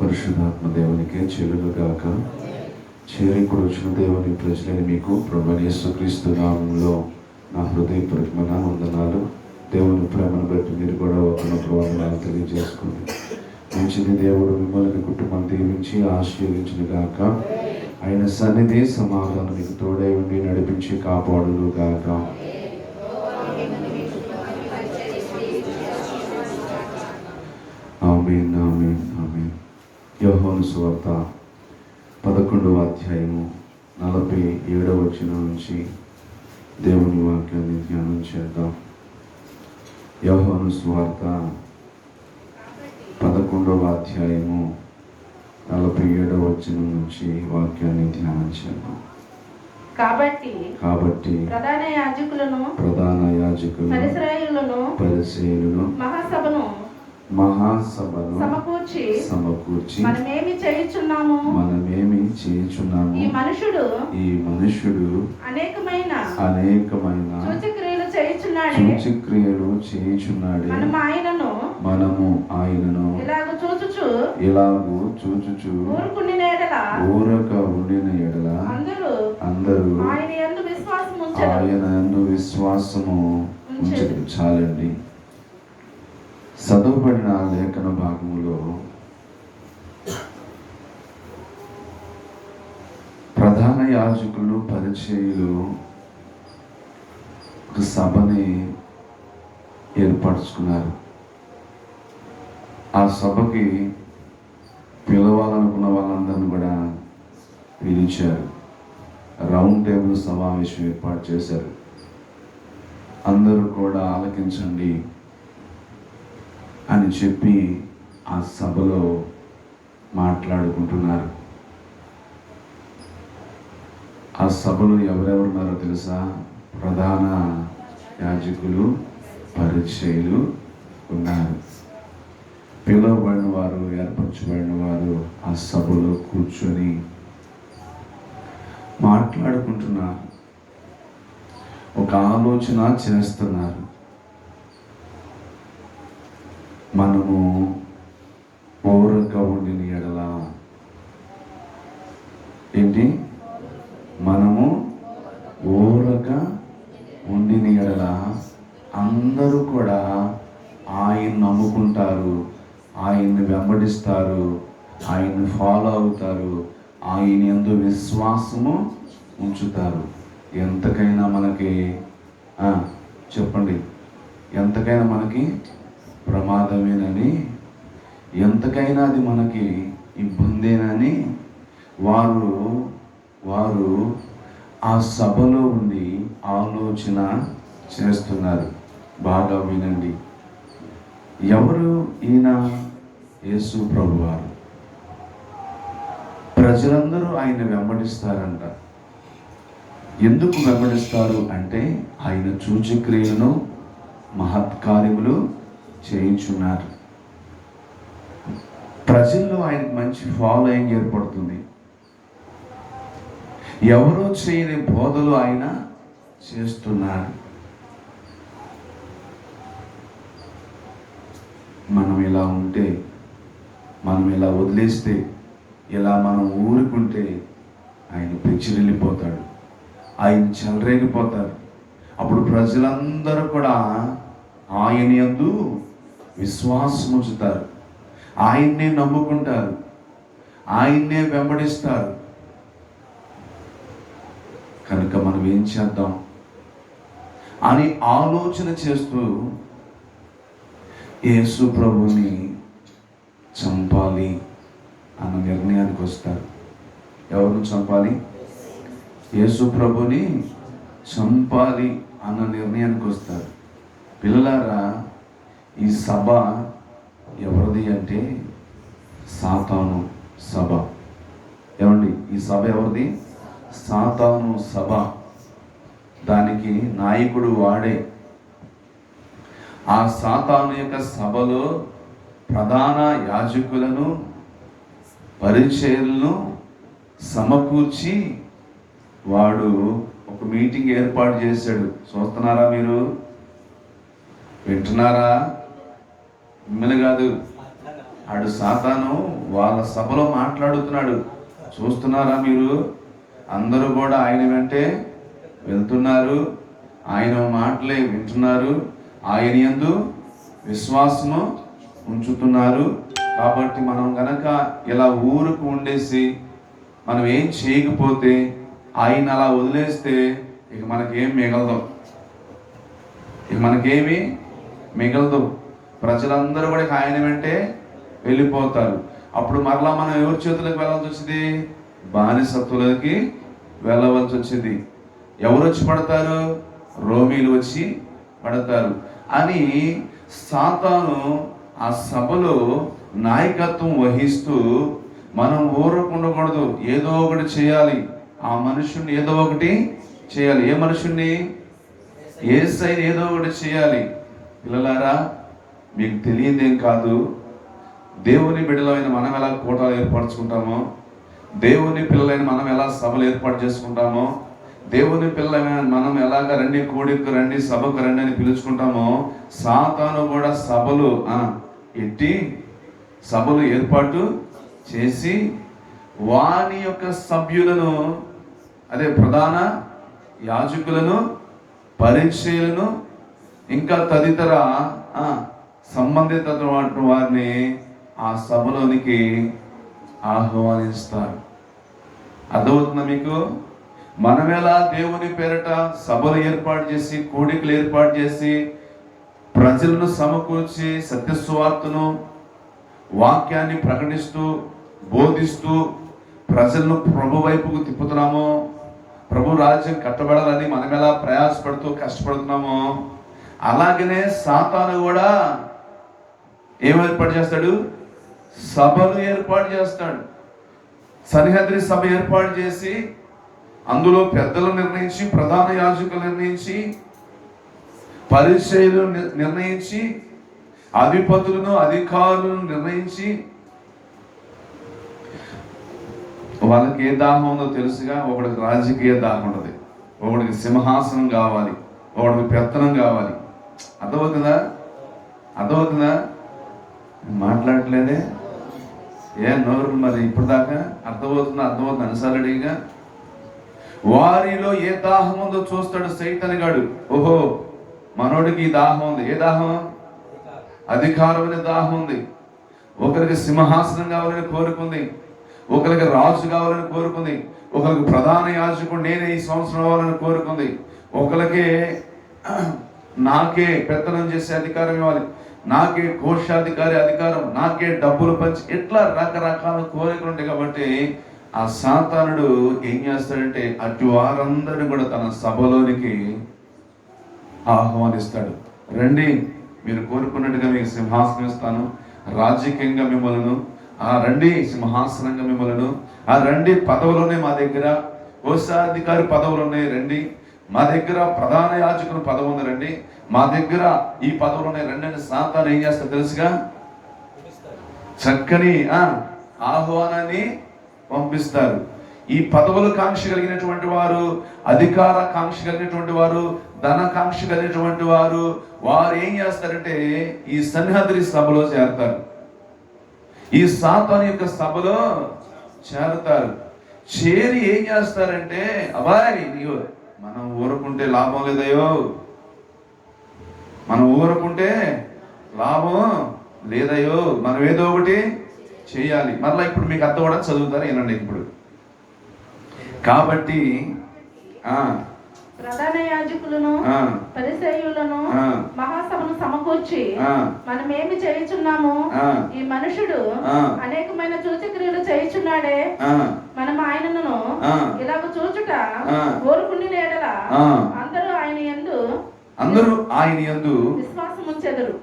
పరిశుద్ధాత్మ దేవునికి చెల్లుగాక. చేరికుడు వచ్చిన దేవుని ప్రజలని మీకు ప్రభువైన యేసుక్రీస్తు నామములో నా హృదయపూర్వకమైన వందనాలు. దేవుని ప్రేమను బట్టి మీరు కూడా ఒకరినొకరు వందనాలు తెలియజేసుకోండి. మంచిది దేవుడు మిమ్మల్ని కుటుంబం దీవించి ఆశీర్వదించును గాక. ఆయన సన్నిధి సమాధానం మీకు తోడై ఉండి నడిపించి కాపాడును గాక. ఆమేన్, ఆమేన్, ఆమేన్. యోహాను సువార్త 11వ అధ్యాయము 47వ వచనం నుంచి దేవుని వాక్యాన్ని ధ్యానం చేద్దాం. యోహాను సువార్త 11వ అధ్యాయము 47వ వచనం నుంచి వాక్యాన్ని ధ్యానం చేద్దాం. కాబట్టి ప్రధాన యాజకులను పరిసయ్యులను మహాసభను సమకూర్చి మనమేమి చేయుచున్నాము, ఈ మనుషుడు అనేకమైన సూచక్రియలు చేయుచున్నాడే, మనము ఆయనను ఇలాగు చూచుచు ఊరక ఉండిన ఎడల అందరూ ఆయన యందు విశ్వాసము ఉంచెదరు. చాలండి. చదవబడిన లేఖన భాగములో ప్రధాన యాజకులు పరిచయులు ఒక సభని ఏర్పరచుకున్నారు. ఆ సభకి పిలవాలనుకున్న వాళ్ళందరినీ కూడా పిలిచారు. రౌండ్ టేబుల్ సమావేశం ఏర్పాటు చేశారు. అందరూ కూడా ఆలకించండి అని చెప్పి ఆ సభలో మాట్లాడుకుంటున్నారు. ఆ సభలో ఎవరెవరున్నారో తెలుసా? ప్రధాన యాజకులు, పరిచయులు ఉన్నారు. పిలువబడిన వారు, ఏర్పరచబడిన వారు ఆ సభలో కూర్చొని మాట్లాడుకుంటున్నారు. ఒక ఆలోచన చేస్తున్నారు. మనము ఊరక ఉండిన ఎడల ఏంటి? మనము ఊరక ఉండిన ఎడల అందరూ కూడా ఆయన్ని నమ్ముకుంటారు, ఆయన్ని వెంబడిస్తారు, ఆయన్ని ఫాలో అవుతారు, ఆయన యందు విశ్వాసము ఉంచుతారు. ఎంతకైనా మనకి చెప్పండి, ఎంతకైనా మనకి ప్రమాదమేనని, ఎంతకైనా అది మనకి ఇబ్బందేనని వారు ఆ సభలో ఉండి ఆలోచన చేస్తున్నారు. బాగా వినండి. ఎవరు ఈయన? యేసు ప్రభువారు. ప్రజలందరూ ఆయన వెంబడిస్తారంట. ఎందుకు వెంబడిస్తారు అంటే ఆయన సూచక్రియలను, మహత్కార్యములు చేయించున్నారు. ప్రజల్లో ఆయనకు మంచి ఫాలోయింగ్ ఏర్పడుతుంది. ఎవరో చేయని బోధలు ఆయన చేస్తున్నారు. మనం ఇలా ఉంటే, మనం ఇలా వదిలేస్తే, ఇలా మనం ఊరుకుంటే ఆయన పెచ్చిరెళ్ళిపోతాడు, ఆయన చెలరేగిపోతారు. అప్పుడు ప్రజలందరూ కూడా ఆయన యందు విశ్వాసం ఉంచుతారు, ఆయన్నే నమ్ముకుంటారు, ఆయన్నే వెంబడిస్తారు. కనుక మనం ఏం చేద్దాం అని ఆలోచన చేస్తూ యేసు ప్రభుని చంపాలి అన్న నిర్ణయానికి వస్తారు. ఎవరిని చంపాలి? యేసు ప్రభుని చంపాలి అన్న నిర్ణయానికి వస్తారు. పిల్లలారా, ఈ సభ ఎవరిది అంటే సాతాను సభ. ఏమండి? ఈ సభ ఎవరిది? సాతాను సభ. దానికి నాయకుడు వాడే. ఆ సాతాను యొక్క సభలో ప్రధాన యాజకులను, పరిచయులను సమకూర్చి వాడు ఒక మీటింగ్ ఏర్పాటు చేశాడు. చూస్తున్నారా మీరు? వింటున్నారా? మిమ్మల్ని కాదు, ఆడు సాతాను వాళ్ళ సభలో మాట్లాడుతున్నాడు. చూస్తున్నారా మీరు? అందరూ కూడా ఆయన వెంటే వెళ్తున్నారు, ఆయన మాటలే వింటున్నారు, ఆయన యందు విశ్వాసము ఉంచుతున్నారు. కాబట్టి మనం గనక ఇలా ఊరుకు ఉండేసి మనం ఏం చేయకపోతే, ఆయన అలా వదిలేస్తే ఇక మనకేం మిగలదు, మనకేమి మిగలదు. ప్రజలందరూ కూడా ఆయన వెంటే వెళ్ళిపోతారు. అప్పుడు మరలా మనం ఎవరి చేతులకు వెళ్ళాల్సి వచ్చింది? బానిసత్తులకి వెళ్ళవలసి వచ్చింది. ఎవరు వచ్చి పడతారు? రోమీలు వచ్చి పడతారు అని సాతాను ఆ సభలో నాయకత్వం వహిస్తూ, మనం ఊరకుండకూడదు, ఏదో ఒకటి చేయాలి, ఆ మనుషుణ్ణి ఏదో ఒకటి చేయాలి. ఏ మనుషుణ్ణి? యేసయ్యని ఏదో ఒకటి చేయాలి. పిల్లలారా, మీకు తెలియదేం కాదు, దేవుని బిడ్డలైన మనం ఎలా కూటాలు ఏర్పరచుకుంటామో, దేవుని పిల్లలైన మనం ఎలా సభలు ఏర్పాటు చేసుకుంటామో, దేవుని పిల్లలైన మనం ఎలాగ రండి కూడికి రండి సభకు రండి అని పిలుచుకుంటామో, సాతాను కూడా సభలు ఎట్టి సభలు ఏర్పాటు చేసి వాని యొక్క సభ్యులను, అదే ప్రధాన యాజకులను, పరిచయులను, ఇంకా తదితర సంబంధిత వారిని ఆ సభలోనికి ఆహ్వానిస్తారు. అర్థమవుతుందా మీకు? మనం ఎలా దేవుని పేరట సభలు ఏర్పాటు చేసి, కూడికలు ఏర్పాటు చేసి, ప్రజలను సమకూర్చి సత్యస్వార్తను, వాక్యాన్ని ప్రకటిస్తూ బోధిస్తూ ప్రజలను ప్రభు వైపుకు తిప్పుతున్నామో, ప్రభు రాజ్యం కట్టబడాలని మనం ఎలా ప్రయాసపడుతూ కష్టపడుతున్నామో, అలాగనే సాతాను కూడా ఏం ఏర్పాటు చేస్తాడు? సభలు ఏర్పాటు చేస్తాడు. సన్నిహద్రి సభ ఏర్పాటు చేసి అందులో పెద్దలు నిర్ణయించి, ప్రధాన యాజకులు నిర్ణయించి, పరిచయులు నిర్ణయించి, అధిపతులను అధికారులను నిర్ణయించి, వాళ్ళకి ఏ దాహం ఉందో తెలుసుగా. ఒకడికి రాజకీయ దాహం ఉంటుంది, ఒకడికి సింహాసనం కావాలి, ఒకడికి పెత్తనం కావాలి. అర్థమవుతుందా? అర్థమవుతుందా? మాట్లాడట్లేదే నోరు మరి ఇప్పుడు దాకా? అర్థమవుతుందా? అర్థమవుతుంది అనుసారుడిగా. వారిలో ఏ దాహం ఉందో చూస్తాడు సైతాను గాడు. ఓహో, మనోడికి ఈ దాహం ఉంది. ఏ దాహం? అధికారం అనే దాహం ఉంది. ఒకరికి సింహాసనం కావాలని కోరుకుంది, ఒకరికి రాజు కావాలని కోరుకుంది, ఒకరికి ప్రధాన యాజకుడు నేనే ఈ సంవత్సరం అవ్వాలని కోరుకుంది, ఒకరికి నాకే పెత్తనం చేసే అధికారం ఇవ్వాలి, నాకే కోశాధికారి అధికారం, నాకే డబ్బులు పంచి, ఇట్లా రకరకాల కోరికలు ఉంటాయి. కాబట్టి ఆ సాతానుడు ఏం చేస్తాడంటే అటు వారందరినీ కూడా తన సభలోనికి ఆహ్వానిస్తాడు. రండి, మీరు కోరుకున్నట్టుగా మీకు సింహాసనం ఇస్తాను, రాజకీయంగా మిమ్మల్ని రండి, సింహాసనంగా మిమ్మల్ని రండి, పదవులు ఉన్నాయి మా దగ్గర, కోశాధికారి పదవులు ఉన్నాయి రండి, మా దగ్గర ప్రధాన యాజకుల పదవి ఉంది రండి, మా దగ్గర ఈ పదవులు ఉన్నాయి రండి అని సాతాను ఏం చేస్తాడు తెలుసుగా? చక్కని ఆహ్వానాన్ని పంపిస్తారు. ఈ పదవుల కాంక్ష కలిగినటువంటి వారు, అధికార కాంక్ష కలిగినటువంటి వారు, ధన కాంక్ష కలిగినటువంటి వారు, వారు ఏం చేస్తారంటే ఈ సన్నిహద్రి సభలో చేరతారు, ఈ సాతాను యొక్క సభలో చేరతారు. చేరి ఏం చేస్తారంటే, అబ్బాయి మనం ఊరుకుంటే లాభం లేదయ్యో, మనం ఊరుకుంటే లాభం లేదయ్యో, మనం ఏదో ఒకటి చేయాలి. మరలా ఇప్పుడు మీకు అర్థం కూడా చదువుతారు ఏనండి. ఇప్పుడు కాబట్టి ప్రధాన యాజకులను, పరిసయ్యులను మహాసభను సమకూర్చి మనమేమి చేయుచున్నాము, ఈ మనుషుడు అనేకమైన సూచక్రియలు చేయుచున్నాడే, మనం ఆయనను ఇలాగ చూచుట ఊరుకుని లేడల అందరూ ఆయన యందు విశ్వాసం ఉంచెదరు.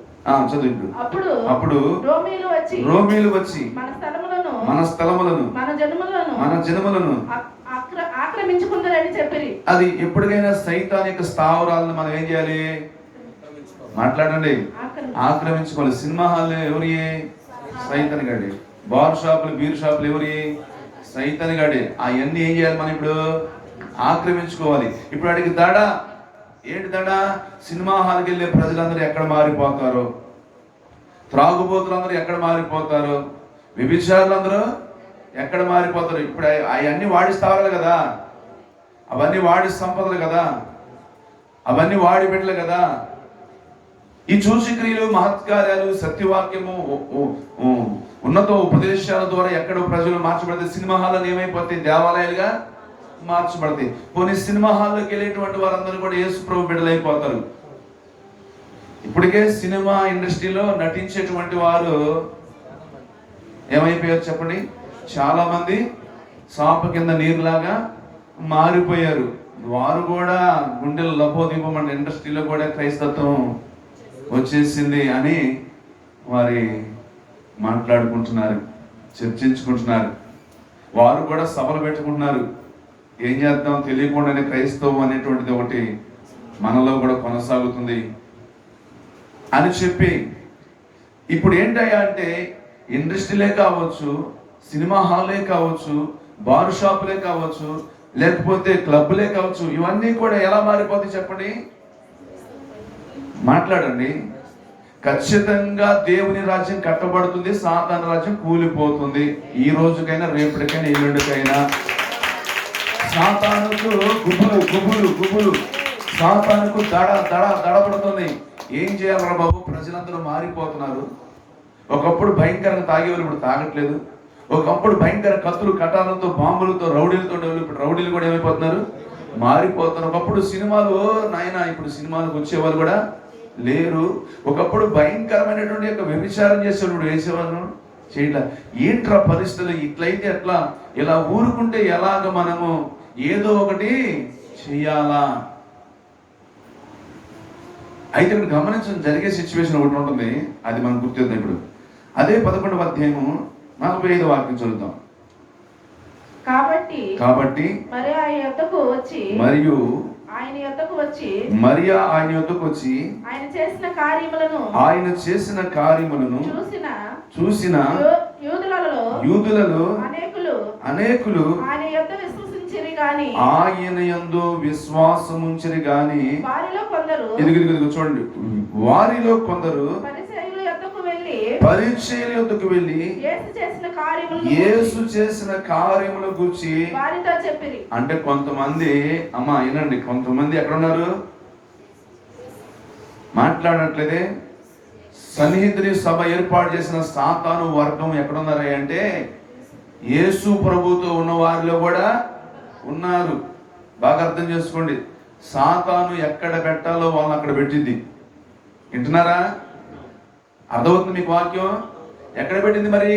అప్పుడు రోమీలు వచ్చి మన స్థలములను మన జనములను ఆక్రమించుకుందరని చెప్పిరి. అది ఎప్పటికైనా సైతాన్ యొక్క స్థావరాలను మనం ఏం చేయాలి? మాట్లాడండి. ఆక్రమించుకోవాలి. సినిమా హాల్ ఎవరి? సైతాన్ గాడి. బార్ షాపులు, బీర్ షాపులు ఎవరి? సైతాన్ గాడి. అవన్నీ ఏం చేయాలి? మనం ఇప్పుడు ఆక్రమించుకోవాలి. ఇప్పుడు అడిగి దాడా ఏంటి? దాడా సినిమా హాల్కి వెళ్ళే ప్రజలందరూ ఎక్కడ మారిపోతారో, త్రాగుబోతులందరూ ఎక్కడ మారిపోతారు, వ్యభిచారులందరూ ఎక్కడ మారిపోతారు. ఇప్పుడు అవన్నీ వాడి స్థావరాలు కదా, అవన్నీ వాడి సంపదలు కదా, అవన్నీ వాడి బిడ్డలు కదా. ఈ సూచక్రియలు, మహత్కార్యాలు, సత్యవాక్యము, ఉన్నత ఉపదేశాల ద్వారా ఎక్కడో ప్రజలు మార్చబడితే సినిమా హాల్లో ఏమైపోతాయి, దేవాలయాలుగా మార్చబడతాయి. పోనీ సినిమా హాల్లోకి వెళ్ళేటువంటి వారందరూ కూడా యేసు ప్రభు బిడ్డలైపోతారు. ఇప్పటికే సినిమా ఇండస్ట్రీలో నటించేటువంటి వారు ఏమైపోయారు చెప్పండి, చాలా మంది సాప కింద నీరులాగా మారిపోయారు. వారు కూడా గుండెలు లభోదీపం ఇండస్ట్రీలో కూడా క్రైస్తత్వం వచ్చేసింది అని వారి మాట్లాడుకుంటున్నారు, చర్చించుకుంటున్నారు. వారు కూడా సభలు పెట్టుకుంటున్నారు. ఏం చేద్దాం తెలియకుండానే క్రైస్తవం అనేటువంటిది ఒకటి మనలో కూడా కొనసాగుతుంది అని చెప్పి, ఇప్పుడు ఏంటయ్యా అంటే ఇండస్ట్రీలే కావచ్చు, సినిమా హాల్లే కావచ్చు, బార్ షాపులే కావచ్చు, లేకపోతే క్లబ్లే కావచ్చు, ఇవన్నీ కూడా ఎలా మారిపోతాయి చెప్పండి, మాట్లాడండి. ఖచ్చితంగా దేవుని రాజ్యం కట్టబడుతుంది, సాతాను రాజ్యం కూలిపోతుంది. ఈ రోజుకైనా, రేపటికైనా, ఎల్లుండికైనా. సాతానుకు గుబులు గుబులు గుబులు, సాతానుకు దడపడుతుంది. ఏం చేయాలరా బాబు, ప్రజలందరూ మారిపోతున్నారు. ఒకప్పుడు భయంకరంగా తాగేవాళ్ళు ఇప్పుడు తాగట్లేదు. ఒకప్పుడు భయంకర కత్తులు కటాలతో, బాంబులతో, రౌడీలతో ఉండేవాళ్ళు ఇప్పుడు రౌడీలు కూడా ఏమైపోతున్నారు, మారిపోతున్నారు. ఒకప్పుడు సినిమాలు నాయన, ఇప్పుడు సినిమాలకు వచ్చేవాళ్ళు కూడా లేరు. ఒకప్పుడు భయంకరమైనటువంటి యొక్క వ్యభిచారం చేసేవాళ్ళు వేసేవాళ్ళు చేయట్లా. ఏంట్రా పరిస్థితులు, ఇట్లయితే ఎట్లా, ఇలా ఊరుకుంటే ఎలాగ మనము ఏదో ఒకటి చెయ్యాలా. అయితే ఇక్కడ గమనించడం జరిగే సిచ్యువేషన్ ఒకటి ఉంటుంది, అది మనకు గుర్తుంది. ఇప్పుడు అదే 11వ అధ్యాయము 45వ వాక్యం చదువుతాం. కాబట్టి మరియా ఆయన యొద్దకు వచ్చి ఆయన చేసిన కార్యములను చూసిన యూదులలో అనేకులు ఆయన యందు విశ్వాసముంచిరి గాని ఇదిగో చూడండి, వారిలో కొందరు పరిచయుల యొద్దకు వెళ్ళి యేసు చేసిన కార్యముల గురించి అంటే కొంతమంది, అమ్మా వినండి, కొంతమంది ఎక్కడున్నారు, మాట్లాడట్లేదే. సన్నిహితుని సభ ఏర్పాటు చేసిన సాతాను వర్గం ఎక్కడున్నారా అంటే యేసు ప్రభుతో ఉన్న వారిలో కూడా ఉన్నారు. బాగా అర్థం చేసుకోండి, సాతాను ఎక్కడ పెట్టాలో వాళ్ళని అక్కడ పెట్టింది. వింటున్నారా? అర్థమవుతుంది మీకు వాక్యం? ఎక్కడ పెట్టింది మరి?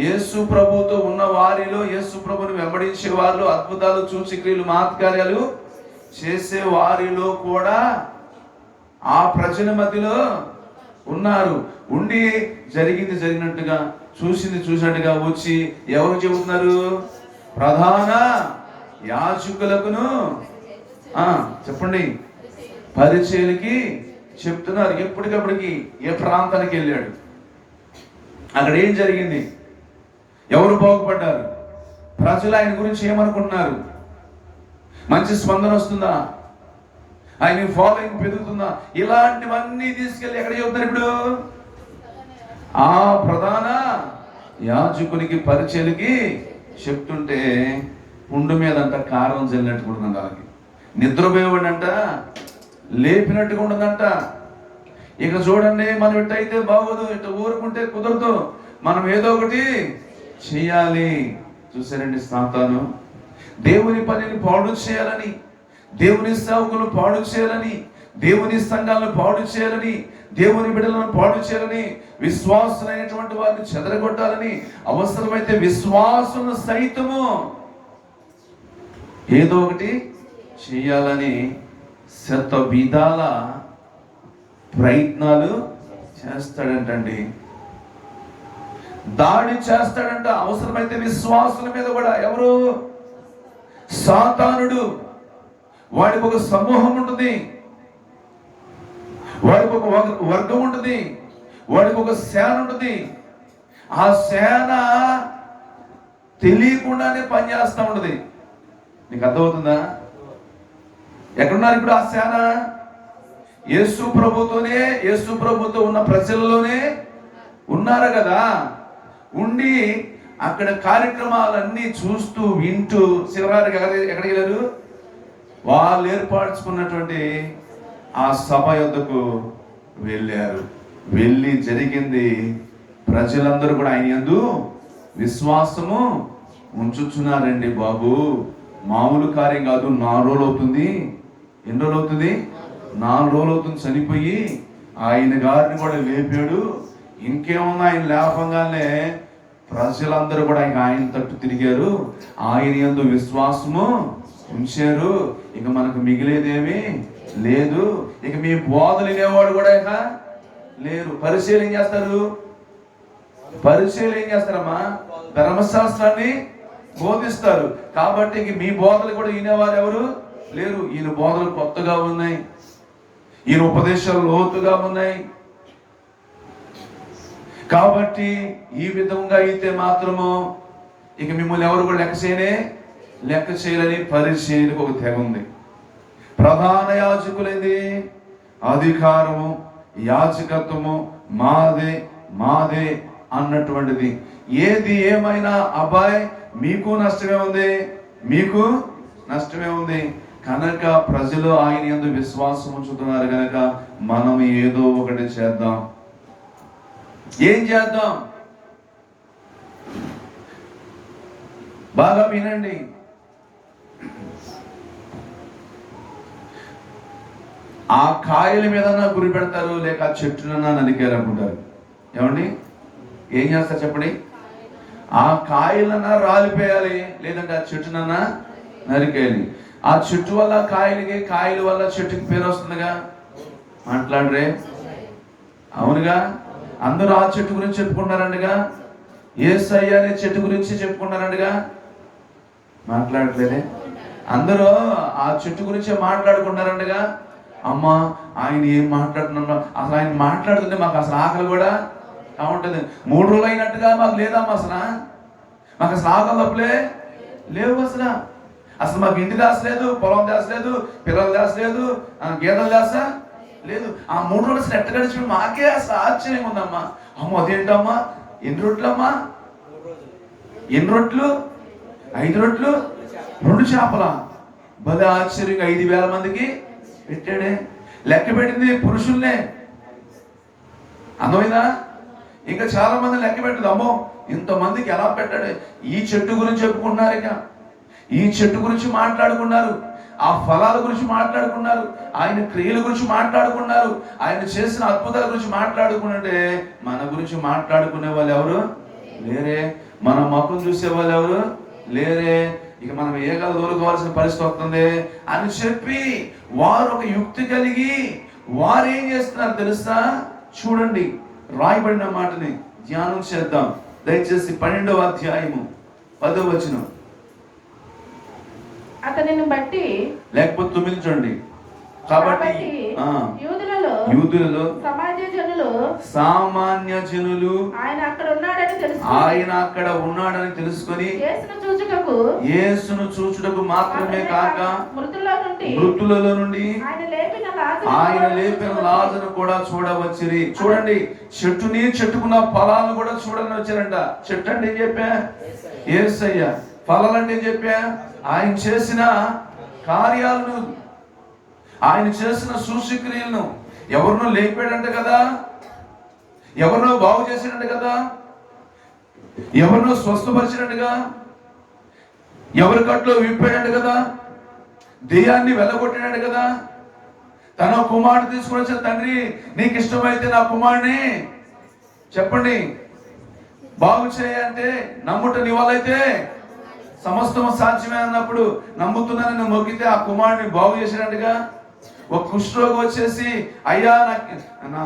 యేసు ప్రభుతో ఉన్న వారిలో, యేసు ప్రభుని వెంబడించే వారిలో, అద్భుతాలు, సూచక్రియలు, మహత్కార్యాలు చేసే వారిలో కూడా ఆ ప్రజల మధ్యలో ఉన్నారు. ఉండి జరిగినట్టుగా, చూసింది చూసినట్టుగా వచ్చి ఎవరు చెబుతున్నారు? ప్రధాన యాజకులకును చెప్పండి, పరిచయులకి చెప్తున్నారు. ఎప్పటికప్పటికి ఏ ప్రాంతానికి వెళ్ళాడు, అక్కడ ఏం జరిగింది, ఎవరు బాగుపడ్డారు, ప్రజలు ఆయన గురించి ఏమనుకుంటున్నారు, మంచి స్పందన వస్తుందా, ఆయన ఫాలోయింగ్ పెరుగుతుందా, ఇలాంటివన్నీ తీసుకెళ్ళి ఎక్కడ చెబుతున్నారు? ఇప్పుడు ఆ ప్రధాన యాజకునికి, పరిచయులకి చెప్తుంటే పుండు మీదంట కారం చల్లినట్టుగా ఉంటుందంట. వాళ్ళకి నిద్రపోయేవాడంట లేపినట్టుగా ఉండదంట. ఇక చూడండి, మనం ఇట్టయితే బాగోదు, ఇట్లా ఊరుకుంటే కుదరదు, మనం ఏదో ఒకటి చెయ్యాలి. చూసారండి, సాతాను దేవుని పనిని పాడు చేయాలని, దేవుని సేవకులను పాడు చేయాలని, దేవుని సంఘాలను పాడు చేయాలని, దేవుని బిడ్డలను పాడు చేయాలని, విశ్వాసులైనటువంటి వారిని చెదరగొట్టాలని, అవసరమైతే విశ్వాసులను సైతము ఏదో ఒకటి చేయాలని శత విధాల ప్రయత్నాలు చేస్తాడంటండి, దాడి చేస్తాడంట. అవసరమైతే విశ్వాసుల మీద కూడా. ఎవరు? సాతానుడు. వాడికి ఒక సమూహం ఉంటుంది, వాడికి ఒక వర్గం ఉంటుంది, వాడికి ఒక సేన ఉంటుంది. ఆ సేన తెలియకుండానే పనిచేస్తూ ఉంటుంది. నీకు అర్థమవుతుందా? ఎక్కడున్నారు ఇప్పుడు ఆ సేన? యేసు ప్రభుతో ఉన్న ప్రజలలోనే ఉన్నారు కదా. ఉండి అక్కడ కార్యక్రమాలన్నీ చూస్తూ వింటూ శివరాత్రికి ఎక్కడికి వెళ్ళారు? వాళ్ళు ఏర్పరచుకున్నటువంటి ఆ సభ యొద్దకు వెళ్ళారు. వెళ్ళి జరిగింది, ప్రజలందరూ కూడా ఆయన యందు విశ్వాసము ఉంచుచున్నారండి బాబు. మామూలు కార్యం కాదు. 4 రోజులు అవుతుంది. ఎన్ని రోజులు అవుతుంది? 4 రోజులు అవుతుంది చనిపోయి. ఆయన గారిని కూడా లేపాడు. ఇంకేమన్నా ఆయన లేపంగానే ప్రజలందరూ కూడా ఆయన తట్టు తిరిగారు. ఆయన యందు విశ్వాసము ఉంచారు. ఇక మనకు మిగిలేదేమీ లేదు. ఇక మీ బోధలు వినేవాడు కూడా ఇక లేరు. పరిశీలన చేస్తారు. పరిశీలన ఏం చేస్తారమ్మా? ధర్మశాస్త్రాన్ని బోధిస్తారు. కాబట్టి ఇంక మీ బోధలు కూడా వినేవారు ఎవరు లేరు. ఈయన బోధలు కొత్తగా ఉన్నాయి. ఈయన ఉపదేశాలు లోతుగా ఉన్నాయి. కాబట్టి ఈ విధంగా అయితే మాత్రము ఇక మిమ్మల్ని ఎవరు కూడా లెక్క చేయాలని పరిశీలనకు ఒక తెగ ఉంది. ప్రధాన యాజకులైంది అధికారము, యాజకత్వము మాదే అన్నటువంటిది. ఏది ఏమైనా అబ్బాయి మీకు నష్టమే ఉంది కనుక ప్రజలు ఆయన యందు విశ్వాసం ఉంచుతున్నారు కనుక మనం ఏదో ఒకటి చేద్దాం. ఏం చేద్దాం? బాగా వినండి. ఆ కాయల మీద గురి పెడతారు, లేక ఆ చెట్టునన్నా నరికారు అనుకుంటారు. ఏమండి? ఏం చేస్తారు చెప్పండి? ఆ కాయలన్నా రాలిపోయాలి, లేదంటే ఆ చెట్టునన్నా నరికేయాలి. ఆ చెట్టు వల్ల కాయల వల్ల చెట్టుకి పేరు వస్తుందిగా. మాట్లాడరే? అవునుగా. అందరూ ఆ చెట్టు గురించి చెప్పుకుంటారండిగా. యేసయ్య అనే చెట్టు గురించి చెప్పుకుంటారండిగా. మాట్లాడట్లేదే? అందరూ ఆ చెట్టు గురించే మాట్లాడుకుంటారండిగా. అమ్మ ఆయన ఏం మాట్లాడుతున్నా, అసలు ఆయన మాట్లాడుతుంటే మాకు అసలు ఆకలి కూడా ఉంటుంది. 3 రోజులు అయినట్టుగా మాకు లేదమ్మా. మాకు అసలు ఆకలి తప్పులే లేవు. అసలు మాకు ఇంటి దాసలేదు, పొలం దాసలేదు, పిల్లలు దాసలేదు, గేదెలు దాస లేదు. ఆ 3 రోజులు అసలు ఎట్ట గడిచి మాకే అసలు ఆశ్చర్యంగా ఉందమ్మా. అమ్మో అదేంటమ్మా, ఎన్ని రొట్లమ్మా? ఎన్ని రొట్లు? 5 రొట్లు 2 చేపల. భలే ఆశ్చర్యంగా 5,000 మందికి పెట్టాడే. లెక్క పెట్టింది పురుషుల్నే. అర్థమైందా? ఇంకా చాలా మంది లెక్క పెట్టదు. అమ్మో ఇంతమందికి ఎలా పెట్టాడు? ఈ చెట్టు గురించి చెప్పుకుంటున్నారు. ఇక ఈ చెట్టు గురించి మాట్లాడుకున్నారు, ఆ ఫలాల గురించి మాట్లాడుకున్నారు, ఆయన క్రియల గురించి మాట్లాడుకున్నారు, ఆయన చేసిన అద్భుతాల గురించి మాట్లాడుకుంటే మన గురించి మాట్లాడుకునే వాళ్ళు ఎవరు లేరే. మన ముఖం చూసే వాళ్ళు ఎవరు లేరే. ఇక మనం ఏగల దూరుకోవాల్సిన పరిస్థితి వస్తుంది అని చెప్పి వారు ఒక యుక్తి కలిగి వారు ఏం చేస్తున్నారు తెలుసా? చూడండి, రాయబడిన మాటని ధ్యానం చేద్దాం. దయచేసి 12వ అధ్యాయము 10వ వచనం. అతనిని బట్టి, లేకపోతే 9 చూడండి. కాబట్టి యూదులలో సామాన్య జనులు ఆయన అక్కడ ఉన్నాడని తెలుసుకొని యేసును చూచుటకు మాత్రమే కాక మృతులలో నుండి ఆయన లేపిన లాజరును కూడా చూడవచ్చిరి. చూడండి, చెట్టుకున్న ఫలాలను కూడా చూడని వచ్చారంట. చెట్టు అంటే ఏం చెప్పా? యేసయ్య. ఫలాలు అంటే ఏం చెప్పా? ఆయన చేసిన కార్యాలను, ఆయన చేసిన సూచక్రియలను. ఎవరినో లేపాడంట కదా, ఎవరినో బాగు చేసినట్టు కదా, ఎవరినో స్వస్థపరిచినట్టుగా, ఎవరి కట్లో విప్పాడంట కదా, దెయ్యాన్ని వెళ్ళగొట్టినాడు కదా. తన కుమారుడు తీసుకుని వచ్చిన తండ్రి, నీకు ఇష్టమైతే నా కుమారుని చెప్పండి బాగు చేయంటే నమ్ముట నీ వల్లైతే సమస్తము సాధ్యమే అన్నప్పుడు నమ్ముతున్నానని మొక్కితే ఆ కుమారుడిని బాగు చేసినట్టుగా. ఒక కుష్ఠరోగం వచ్చేసి అయ్యా నా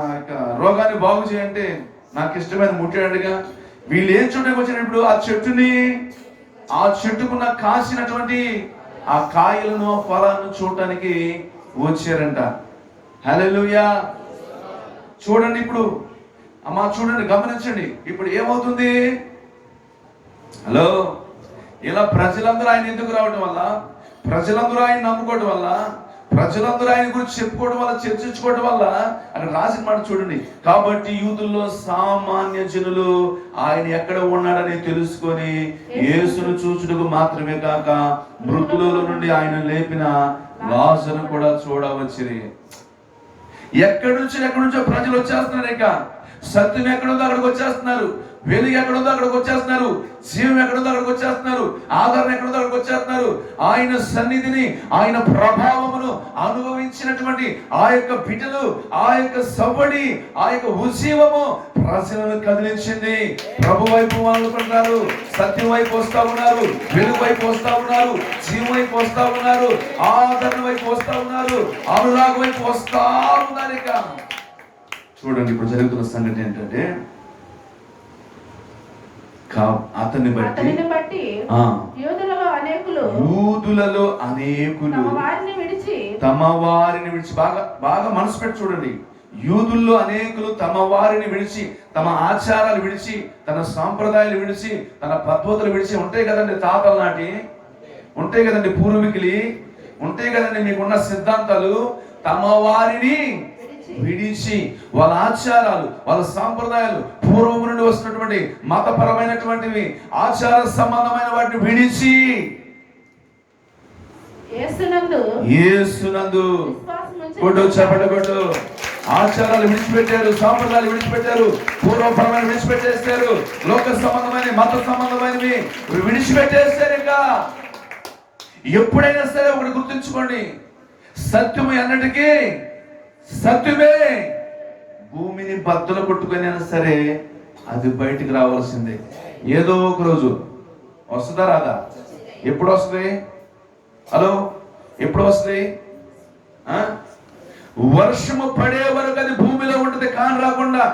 రోగాన్ని బాగు చేయంటే నాకు ఇష్టమైన ముట్టాడుగా. వీళ్ళు ఏం చూడడానికి వచ్చినప్పుడు ఆ చెట్టుకున్న కాసినటువంటి ఆ కాయలను, ఫలాలను చూడటానికి వచ్చారంట. హల్లెలూయా. చూడండి ఇప్పుడు అమ్మా, చూడండి, గమనించండి. ఇప్పుడు ఏమవుతుంది? హలో, ఇలా ప్రజలందరూ ఆయన ఎందుకు రావడం వల్ల, ప్రజలందరూ ఆయన నమ్ముకోవడం వల్ల ప్రజలందరూ ఆయన గురించి చెప్పుకోవడం వల్ల, చర్చించుకోవడం వల్ల అక్కడ రాసిన మాట చూడండి, కాబట్టి యూదుల్లో సామాన్య జనులు ఆయన ఎక్కడ ఉన్నాడని తెలుసుకొని యేసును చూచుటకు మాత్రమే కాక మృతులలో నుండి ఆయన లేపిన లాజరును కూడా చూడవచ్చిరి. ఎక్కడి నుంచో ప్రజలు వచ్చేస్తున్నారు. ఇక సత్యం ఎక్కడుందో అక్కడికి వచ్చేస్తున్నారు, వెలుగు ఎక్కడుందో అక్కడికి వచ్చేస్తున్నారు, జీవం ఎక్కడుందో అక్కడికి వచ్చేస్తున్నారు, ఆదరణ ఎక్కడుందో అక్కడికి వచ్చేస్తున్నారు. ఆయన సన్నిధిని, ఆయన ప్రభావమును అనుభవించినటువంటి ఆ యొక్క బిడ్డలు, ఆ యొక్క సవ్వడి, ఆ యొక్క ఉజ్జీవము ప్రజలను కదిలించింది. ప్రభు వైపు వాళ్ళు పడ్డారు, సత్యం వైపు వస్తా ఉన్నారు, వెలుగు వైపు వస్తా ఉన్నారు, జీవం వైపు వస్తా ఉన్నారు, ఆదరణ వైపు వస్తా ఉన్నారు, అనురాగం వైపు వస్తా ఉన్నారు. ఇక చూడండి, ఇప్పుడు జరుగుతున్న సంగతి ఏంటంటే, అతన్ని బట్టి యూదులలో అనేకులు తమ వారిని విడిచి, బాగా మనసు పెట్టి చూడండి, యూదుల్లో అనేకులు తమ వారిని విడిచి, తమ ఆచారాలు విడిచి, తన సాంప్రదాయాలు విడిచి, తన పద్ధతులు విడిచి, ఉంటాయి కదండి తాతల నాటి, ఉంటాయి కదండి పూర్వీకులు, ఉంటాయి కదండి మీకున్న సిద్ధాంతాలు, తమ వారిని విడిచి, వాళ్ళ ఆచారాలు, వాళ్ళ సాంప్రదాయాలు, పూర్వం నుండి వస్తున్నటువంటి మతపరమైనటువంటివి, ఆచార సంబంధమైన వాటిని విడిచి యేసునందు చెప్పటకొట్టు ఆచారాలు విడిచిపెట్టారు, సాంప్రదాయాలు విడిచిపెట్టారు, పూర్వపరమైన విడిచిపెట్టేస్తారు, లోక సంబంధమైన, మత సంబంధమైనవి విడిచిపెట్టేస్తారు. ఇంకా ఎప్పుడైనా సరే ఒకటి గుర్తుంచుకోండి, సత్యము అన్నటికీ సత్యమే. భూమిని బద్దలు కొట్టుకుని సరే అది బయటికి రావాల్సిందే. ఏదో ఒక రోజు వస్తుందా రాదా? ఎప్పుడు వస్తుంది? హలో, ఎప్పుడు వస్తుంది? వర్షము పడే వరకు అది భూమిలో ఉంటుంది, కాని రాకుండా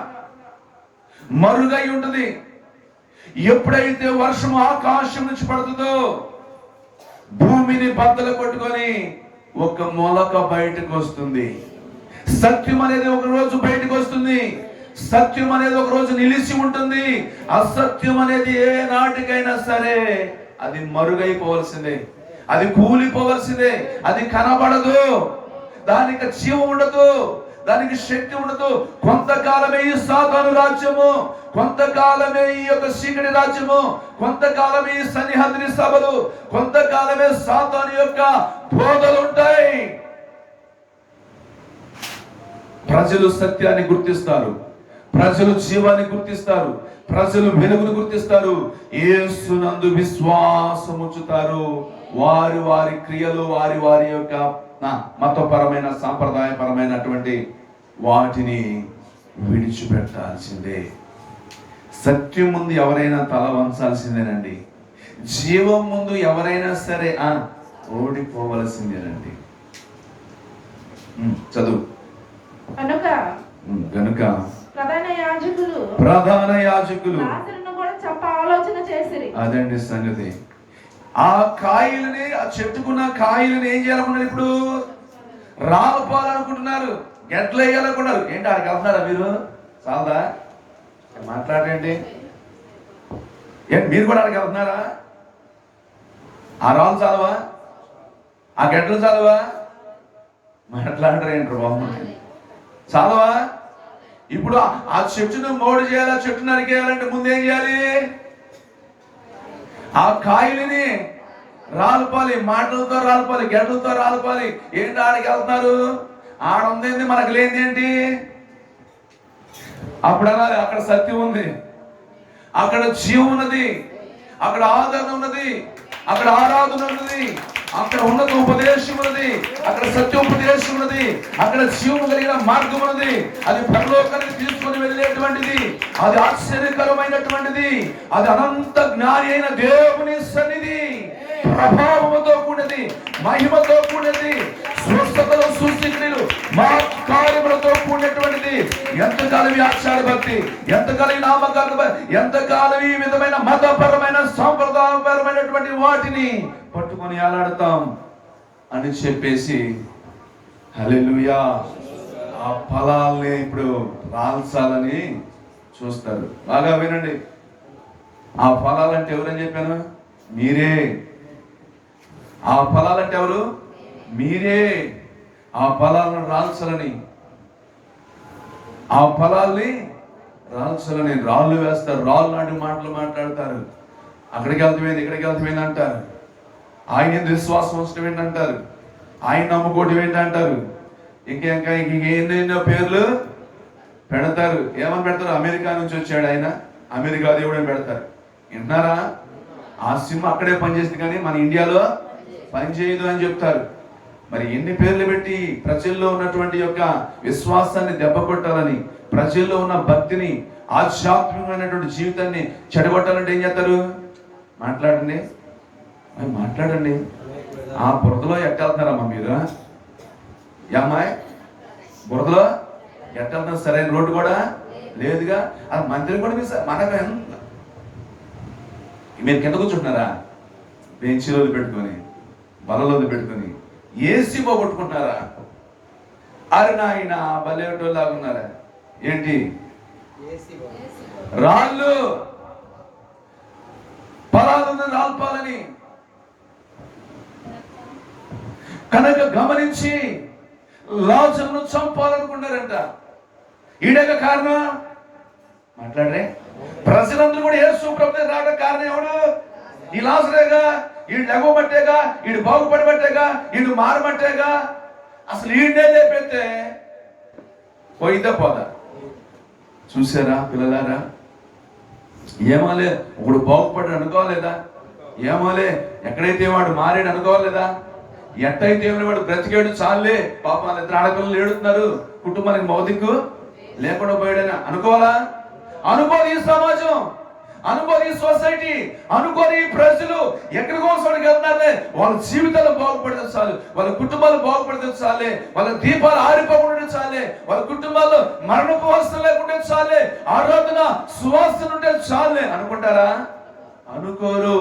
మరుగై ఉంటుంది. ఎప్పుడైతే వర్షము ఆకాశం నుంచి పడుతుందో భూమిని బద్దలు కొట్టుకొని ఒక మొలక బయటకు వస్తుంది. సత్యం అనేది ఒక రోజు బయటకు వస్తుంది, సత్యం అనేది ఒక రోజు నిలిచి ఉంటుంది. అసత్యం అనేది ఏ నాటికైనా సరే అది మరుగైపోవలసిందే, అది కూలిపోవలసిందే, అది కనబడదు, దానికి జీవం ఉండదు, దానికి శక్తి ఉండదు. కొంతకాలమే ఈ సాతాను రాజ్యము, కొంతకాలమే ఈ యొక్క చీకటి రాజ్యము, కొంతకాలమే ఈ సన్నిహద్రి సభలు, కొంతకాలమే సాతాను యొక్క బోధలు ఉంటాయి. ప్రజలు సత్యాన్ని గుర్తిస్తారు, ప్రజలు జీవాన్ని గుర్తిస్తారు, ప్రజలు వెలుగును గుర్తిస్తారు, యేసునందు విశ్వాసం ఉంచుతారు. వారి వారి క్రియలు, వారి వారి యొక్క మతపరమైన, సాంప్రదాయపరమైనటువంటి వాటిని విడిచిపెట్టాల్సిందే. సత్యం ముందు ఎవరైనా తల వంచాల్సిందేనండి. జీవం ముందు ఎవరైనా సరే ఓడిపోవలసిందేనండి. చదువు. కనుక ప్రధాన యాజకులు అదండి సంగతి. ఆ కాయలని, ఆ చెట్టుకున్న కాయలని ఏం చేయాలనుకున్నారు? ఇప్పుడు రాలిపోవాలనుకుంటున్నారు, గెడ్లు వేయాలనుకున్నారు. ఏంటి ఆడికి వెళ్తున్నారా మీరు? చాలదా? మాట్లాడండి. ఏంటి మీరు కూడా ఆడికి వెళ్తున్నారా? ఆ రాళ్ళు చాలవా? ఆ గెడ్లు చాలవా? మాట్లాడరేంటారు బాబు? చాలవా? ఇప్పుడు ఆ చెట్టును మోడు చేయాలి, ఆ చెట్టు నరికేయాలంటే ముందేం చేయాలి? ఆ కాయలని రాలిపాలి, మాటలతో రాలిపాలి, గెడ్లతో రాలిపాలి. ఏంటి ఆడికి వెళ్తున్నారు? ఆడ ఉందేంటి, మనకు లేనిది ఏంటి? అప్పుడు అనాలి, అక్కడ సత్యం ఉంది, అక్కడ జీవం ఉన్నది, అక్కడ ఆదరణ ఉన్నది, అక్కడ ఆరాధన ఉన్నది, అక్కడ ఉన్నత ఉపదేశం ఉన్నది, అక్కడ సత్యోపదేశం ఉన్నది, అక్కడ జీవం కలిగిన మార్గం ఉన్నది. అది పరలోకానికి తీసుకొని వెళ్ళేటువంటిది, అది ఆశ్చర్యకరమైనటువంటిది, అది అనంత జ్ఞాని అయిన దేవుని సన్నిధి, ప్రభావముతో కూడినది, మహిమతో కూడినది, స్వస్థతలు, సూచనలు, మా కార్యములతో కూడినటువంటిది. ఎంతకాలం ఆచార భక్తి, ఎంతకాలం నామకాల, ఎంతకాలం ఈ విధమైన మతపరమైన, సాంప్రదాయపరమైనటువంటి వాటిని పట్టుకొని ఆలాడతాం అని చెప్పేసి, హల్లెలూయా, ఆ ఫలాల్ని ఇప్పుడు రాల్చాలని చూస్తారు. బాగా వినండి, ఆ ఫలాలంటే ఎవరని చెప్పాను? మీరే. ఆ ఫలాలంటే ఎవరు? మీరే. ఆ ఫలాలను రాల్చాలని, ఆ ఫలాల్ని రాల్చాలని రాళ్ళు వేస్తారు, రాళ్ళు లాంటి మాటలు మాట్లాడతారు. అక్కడికి వెళ్తామేంది, ఇక్కడికి వెళ్తామేంది అంటారు. ఆయన విశ్వాసం అవసరం ఏంటంటారు, ఆయన నమ్ముకోవటం ఏంటంటారు. ఇంకా ఎన్నెన్నో పేర్లు పెడతారు. ఏమని పెడతారు? అమెరికా నుంచి వచ్చాడు ఆయన, అమెరికా దేవుడు అని పెడతారు. వింటున్నారా? ఆ సినిమా అక్కడే పనిచేస్తుంది కానీ మన ఇండియాలో పనిచేయదు అని చెప్తారు. మరి ఎన్ని పేర్లు పెట్టి ప్రజల్లో ఉన్నటువంటి యొక్క విశ్వాసాన్ని దెబ్బ కొట్టాలని, ప్రజల్లో ఉన్న భక్తిని, ఆధ్యాత్మికమైనటువంటి జీవితాన్ని చెడగొట్టాలంటే ఏం చేస్తారు? మాట్లాడండి, మాట్లాడండి. ఆ బురదలో ఎట్టెళ్తున్నారమ్మా మీరు? అమ్మాయి బురదలో ఎట్టెళ్తున్నారు? సరైన రోడ్డు కూడా లేదుగా. ఆ మంత్రి కూడా మనకు మీరు కింద కూర్చుంటున్నారా? బెంచీలో పెట్టుకొని, బలలో పెట్టుకొని, ఏసీ పోగొట్టుకుంటున్నారా? అరే నాయన బలేటోలాగా ఉన్నారా ఏంటి? రాళ్ళు ఫలాలను రాల్పాలని కనుక గమనించి లాజరును చంపాలనుకున్నారంట. ఈడక కారణం మాట్లాడరే. ప్రజలందరూ కూడా యేసు ప్రభువుకి రావడానికి కారణం ఎవడు? ఈ లాజరేగా. ఈడు లెగవబట్టేగా, ఈడు బాగుపడబట్టేగా, ఈడు మారబట్టేగా. అసలు ఈడే లేపెడితే పోయిందా పోదా? చూసారా పిల్లలారా? ఏమోలే ఒకడు బాగుపడ్డాడు అనుకోవాలేదా? ఏమోలే ఎక్కడైతే వాడు మారాడు అనుకోవాలేదా? ఎట్టయితే వాడు బ్రతికాడు చాలే, పాపం వాళ్ళ ఇద్దరు ఆడపిల్లలు ఏడుతున్నారు, కుటుంబానికి మౌదిక్కు లేకుండా పోయాడని అనుకోవాలా? అనుకోని ఈ సమాజం, అనుకోని ఈ సొసైటీ, అనుకోని ఈ ప్రజలు ఎక్కడి కోసం వెళ్తున్నారే? వాళ్ళ జీవితాలు బాగుపడితే చాలు, వాళ్ళ కుటుంబాలు బాగుపడితే చాలే, వాళ్ళ దీపాలు ఆరిపోకుండా చాలే, వాళ్ళ కుటుంబాల్లో మరణపు వాసన లేకుండా చాలే, ఆరాధన సువాసన ఉంటే చాలే అనుకుంటారా? అనుకోరు.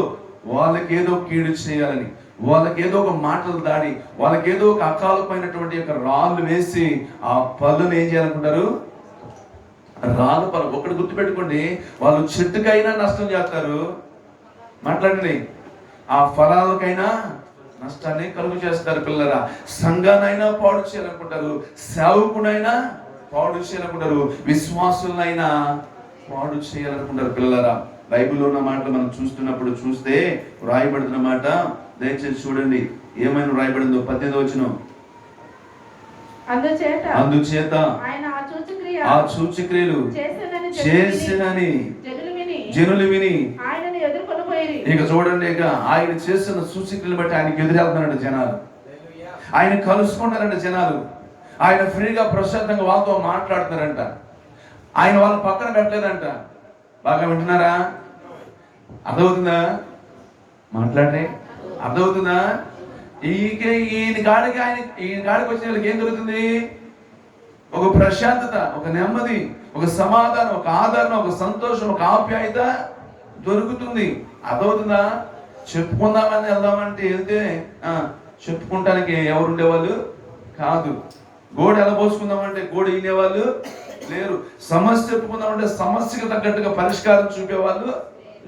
వాళ్ళకి ఏదో కీడు చేయాలని, వాళ్ళకి ఏదో ఒక మాటలు దాడి, వాళ్ళకి ఏదో ఒక అకాలమైనటువంటి యొక్క రాళ్ళు వేసి ఆ పళ్ళును ఏం చేయాలనుకుంటారు? రాళ్ళు పళ్ళు. ఒకటి గుర్తుపెట్టుకోండి, వాళ్ళు చెట్టుకైనా నష్టం చేస్తారు. మాట్లాడండి. ఆ ఫలాలకైనా నష్టాన్ని కలుగు చేస్తారు పిల్లరా. సంఘానైనా పాడు చేయాలనుకుంటారు, సేవకునైనా పాడు చేయాలనుకుంటారు, విశ్వాసులైనా పాడు చేయాలనుకుంటారు పిల్లరా. బైబిల్లో ఉన్న మాటలు మనం చూస్తున్నప్పుడు చూస్తే రాయబడుతున్న మాట దయచేసి చూడండి. ఏమైనా రాయబడిందో 18వ వచనం. అందుచేత ఆ సూచక్రియలు చేసినని జనులు విని ఇక చూడండి, ఇక ఆయన చేస్తున్న సూచక్రియలు బట్టి ఆయనకి ఎదురెళ్తున్నారంట జనాలు. ఆయన కలుసుకున్నారంట జనాలు. ఆయన ఫ్రీగా ప్రశాంతంగా వాళ్ళతో మాట్లాడుతున్నారంట. ఆయన వాళ్ళ పక్కన పెట్టలేదంట. బాగా వింటున్నారా? అర్థమవుతుందా? మాట్లాడే అర్థమవుతుందా? ఈయన కాడికి వచ్చిన వాళ్ళకి ఏం దొరుకుతుంది? ఒక ప్రశాంతత, ఒక నెమ్మది, ఒక సమాధానం, ఒక ఆదరణ, ఒక సంతోషం, ఒక ఆప్యాయత దొరుకుతుంది. అర్థమవుతుందా? చెప్పుకుందామని వెళ్దామంటే వెళ్తే చెప్పుకుంటానికి ఎవరు ఉండేవాళ్ళు కాదు. గోడ ఎలా పోసుకుందామంటే గోడ వినేవాళ్ళు లేరు. సమస్య చెప్పుకుందామంటే సమస్యకు తగ్గట్టుగా పరిష్కారం చూపేవాళ్ళు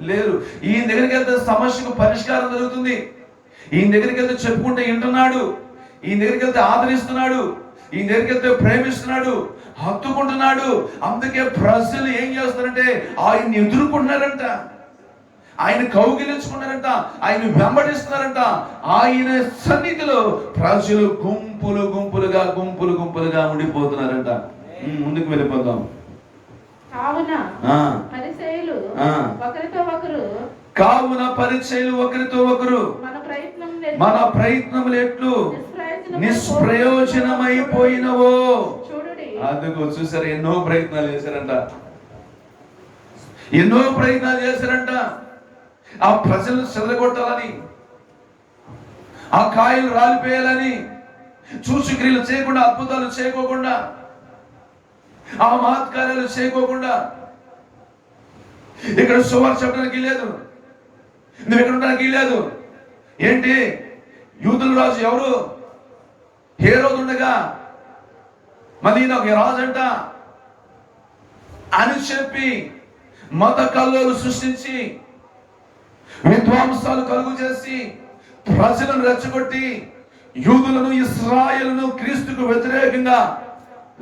లేరు. ఈయన దగ్గరికి వెళ్తే సమస్యకు పరిష్కారం జరుగుతుంది. ఈయన దగ్గరికి వెళ్తే చెప్పుకుంటే వింటున్నాడు, ఈయన దగ్గరికి వెళ్తే ఆదరిస్తున్నాడు, ఈయన దగ్గరికి వెళ్తే ప్రేమిస్తున్నాడు, హత్తుకుంటున్నాడు. అందుకే ప్రజలు ఏం చేస్తారంటే ఆయన్ని ఎదుర్కొంటున్నారంట, ఆయన కౌగిలించుకున్నారంట, ఆయన వెంబడిస్తున్నారంట. ఆయన సన్నిధిలో ప్రజలు గుంపులు గుంపులుగా ఉండిపోతున్నారంట. ముందుకు వెళ్ళిపోదాం. కావున పరిచయులు ఒకరితో ఒకరు మన ప్రయత్నములు ఎట్లు నిష్ప్రయోజనమైపోయినవో. అందుకు చూసారు, ఎన్నో ప్రయత్నాలు చేశారంట. ఆ ప్రజలను చెదరగొట్టాలని, ఆ కాయలు రాలిపోయాలని, సూచక్రియలు చేయకుండా, అద్భుతాలు చేయకోకుండా, ఆ మహత్కార్యాలు చేయకోకుండా, ఇక్కడ సువార్త చెప్పడానికి లేదు, నువ్వు ఇక్కడ ఉండడానికి లేదు. ఏంటి? యూదుల రాజు ఎవరు? హేరోదు ఉండగా మదీనా ఒక రాజు అంట అని చెప్పి మత కల్లోలు సృష్టించి, విధ్వంసాలు కలుగు చేసి, ప్రజలను రెచ్చగొట్టి, యూదులను ఇశ్రాయేలును క్రీస్తుకు వ్యతిరేకంగా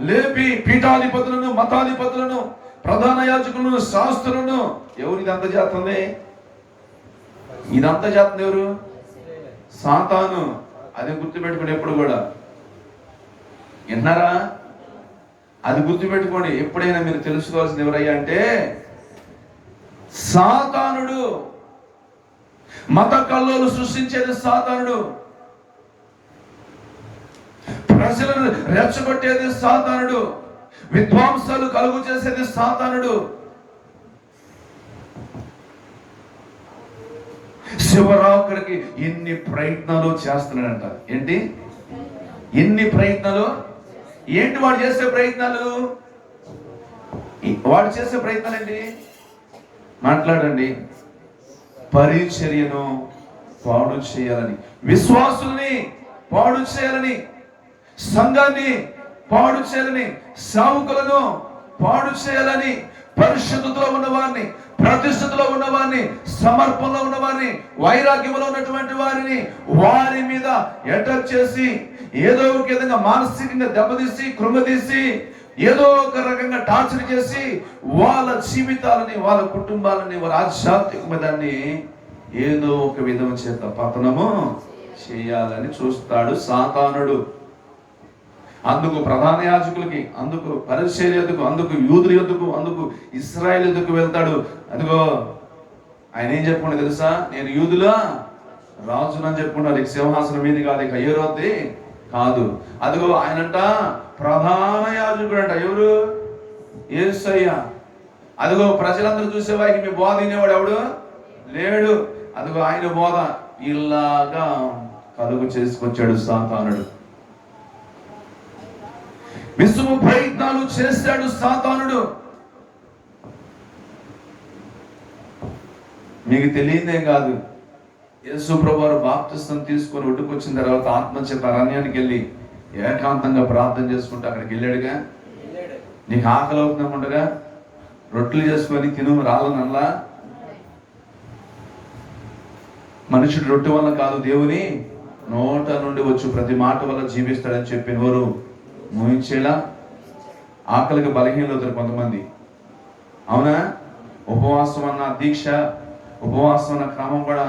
లేపి పీఠాధిపతులను మతాధిపతులను ప్రధాన యాజకులను శాస్త్రులను ఎవరు ఇదంతా చేస్తుంది? ఇదంతా చేస్తుంది ఎవరు? సాతాను. అది గుర్తుపెట్టుకోండి ఎప్పుడు కూడా. విన్నారా? అది గుర్తుపెట్టుకోండి. ఎప్పుడైనా మీరు తెలుసుకోవాల్సింది ఎవరయ్యా అంటే సాతానుడు. మత కల్లోలు సృష్టించేది సాతానుడు, ప్రజలను రెచ్చగొట్టేది సాతానుడు, విధ్వంసాలు కలుగు చేసేది సాతానుడు. శివరాత్రికి ఎన్ని ప్రయత్నాలు చేస్తున్నాడంట. ఏంటి? ఎన్ని ప్రయత్నాలు? ఏంటి వాడు చేసే ప్రయత్నాలు? వాడు చేసే ప్రయత్నాలు ఏంటి? మాట్లాడండి. పరిచర్యను పాడు చేయాలని, విశ్వాసుల్ని పాడు చేయాలని, సంఘాన్ని పాడు చేయాలని, సేవకులను పాడు చేయాలని, పరిశుద్ధతలో ఉన్నవారిని, ప్రతిష్ఠతలో ఉన్నవారిని, సమర్పణలో ఉన్నవారిని, వైరాగ్యంలో ఉన్నటువంటి వారిని వారి మీద అటాక్ చేసి ఏదో ఒక విధంగా మానసికంగా దెబ్బతీసి కృంగదీసి ఏదో ఒక రకంగా టార్చర్ చేసి వాళ్ళ జీవితాలని, వాళ్ళ కుటుంబాలని, వాళ్ళ ఆధ్యాత్మికమదాన్ని ఏదో ఒక విధం చేత పతనము చేయాలని చూస్తాడు సాతానుడు. అందుకు ప్రధాన యాజకులకి, అందుకు పరిసయ్యుల యొద్దకు, అందుకు యూదుల యొద్దకు, అందుకు ఇశ్రాయేలు యొద్దకు వెళ్తాడు. అదిగో ఆయన ఏం చెప్పుకున్నా తెలుసా? నేను యూదుల రాజునని చెప్పుకున్నాడు. ఇక సింహాసనం మీద కాదు, ఇక హీరోది కాదు. అదిగో ఆయనంట ప్రధాన యాజకుడు అంట. ఎవరు? యేసయ్య. అదిగో ప్రజలందరూ చూసేవారికి మీ బోధ వినేవాడు ఎవడు లేడు. అదిగో ఆయన బోధ ఇలాగా కలుగు చేసుకొచ్చాడు సాతానుడు. విసుము ప్రయత్నాలు చేశాడు సాతానుడు. మీకు తెలియదే కాదు, యేసు ప్రభువారు బాప్తిస్తం తీసుకొని ఒడ్డుకొచ్చిన తర్వాత ఆత్మచేత అరణ్యానికి వెళ్ళి ఏకాంతంగా ప్రార్థన చేసుకుంటూ అక్కడికి వెళ్ళాడుగా. నీకు ఆకలి అవుతుందనుకుంటగా రొట్టెలు చేసుకొని తిను రాలనల్లా. మనుషుడు రొట్టె వల్ల కాదు, దేవుని నోట నుండి వచ్చు ప్రతి మాట వల్ల జీవిస్తాడని చెప్పిన వారు మోహించేలా. ఆకలికి బలహీనలు అవుతారు కొంతమంది, అవునా? ఉపవాసం అన్న దీక్ష, ఉపవాసం అన్న క్రమం కూడా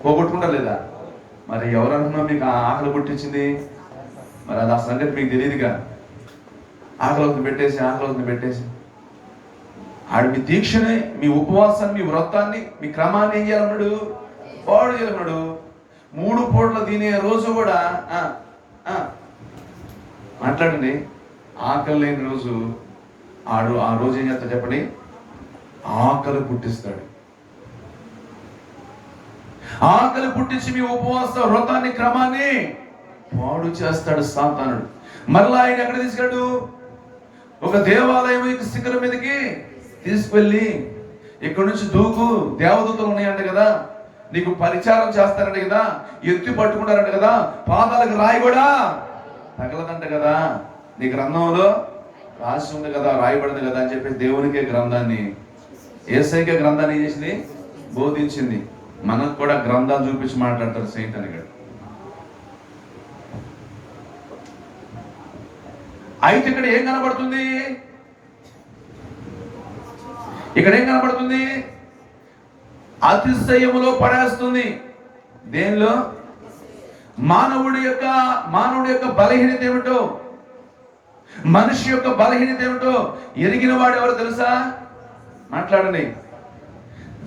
పోగొట్టుకుంటారు లేదా? మరి ఎవరన్నా మీకు ఆకలి పుట్టించింది? మరి అది ఆ సంగతి మీకు తెలియదుగా. ఆకలి పెట్టేసి ఆడు మీ దీక్షని, మీ ఉపవాసాన్ని, మీ వ్రతాన్ని, మీ క్రమాన్ని ఏం చేయాలన్నాడు? పాడు చేయాలన్నాడు. 3 పూటలు తినే రోజు కూడా మాట్లాడండి. ఆకలి లేని రోజు ఆడు ఆ రోజు ఏం చేస్తాడు చెప్పండి? ఆకలి పుట్టిస్తాడు. ఆకలి పుట్టించి మీ ఉపవాస వ్రతాన్ని, క్రమాన్ని పాడు చేస్తాడు సాతానుడు. మరలా ఆయన ఎక్కడ తీసుకెళ్ళాడు? ఒక దేవాలయం శిఖరం మీదకి తీసుకెళ్ళి ఇక్కడ నుంచి దూకు, దేవదూతలు ఉన్నాయంట కదా, నీకు పరిచారం చేస్తారంట కదా, ఎత్తి పట్టుకుంటారంట కదా, పాదాలకు రాయి కూడా తగలదంట కదా, నీ గ్రంథంలో రాసి ఉంది కదా, రాయబడింది కదా అని చెప్పేసి దేవునికే గ్రంథాన్ని, యేసయ్యకే గ్రంథాన్ని ఏం చేసింది? బోధించింది. మనకు కూడా గ్రంథాలు చూపించి మాట్లాడతారు సైతాన్ గారు. అయితే ఇక్కడ ఏం కనబడుతుంది? ఇక్కడ ఏం కనబడుతుంది? అతిశయములో పడేస్తుంది. దేనిలో? మానవుడి యొక్క బలహీనత ఏమిటో, మనిషి యొక్క బలహీనత ఏమిటో ఎరిగిన వాడు ఎవరు తెలుసా? మాట్లాడండి.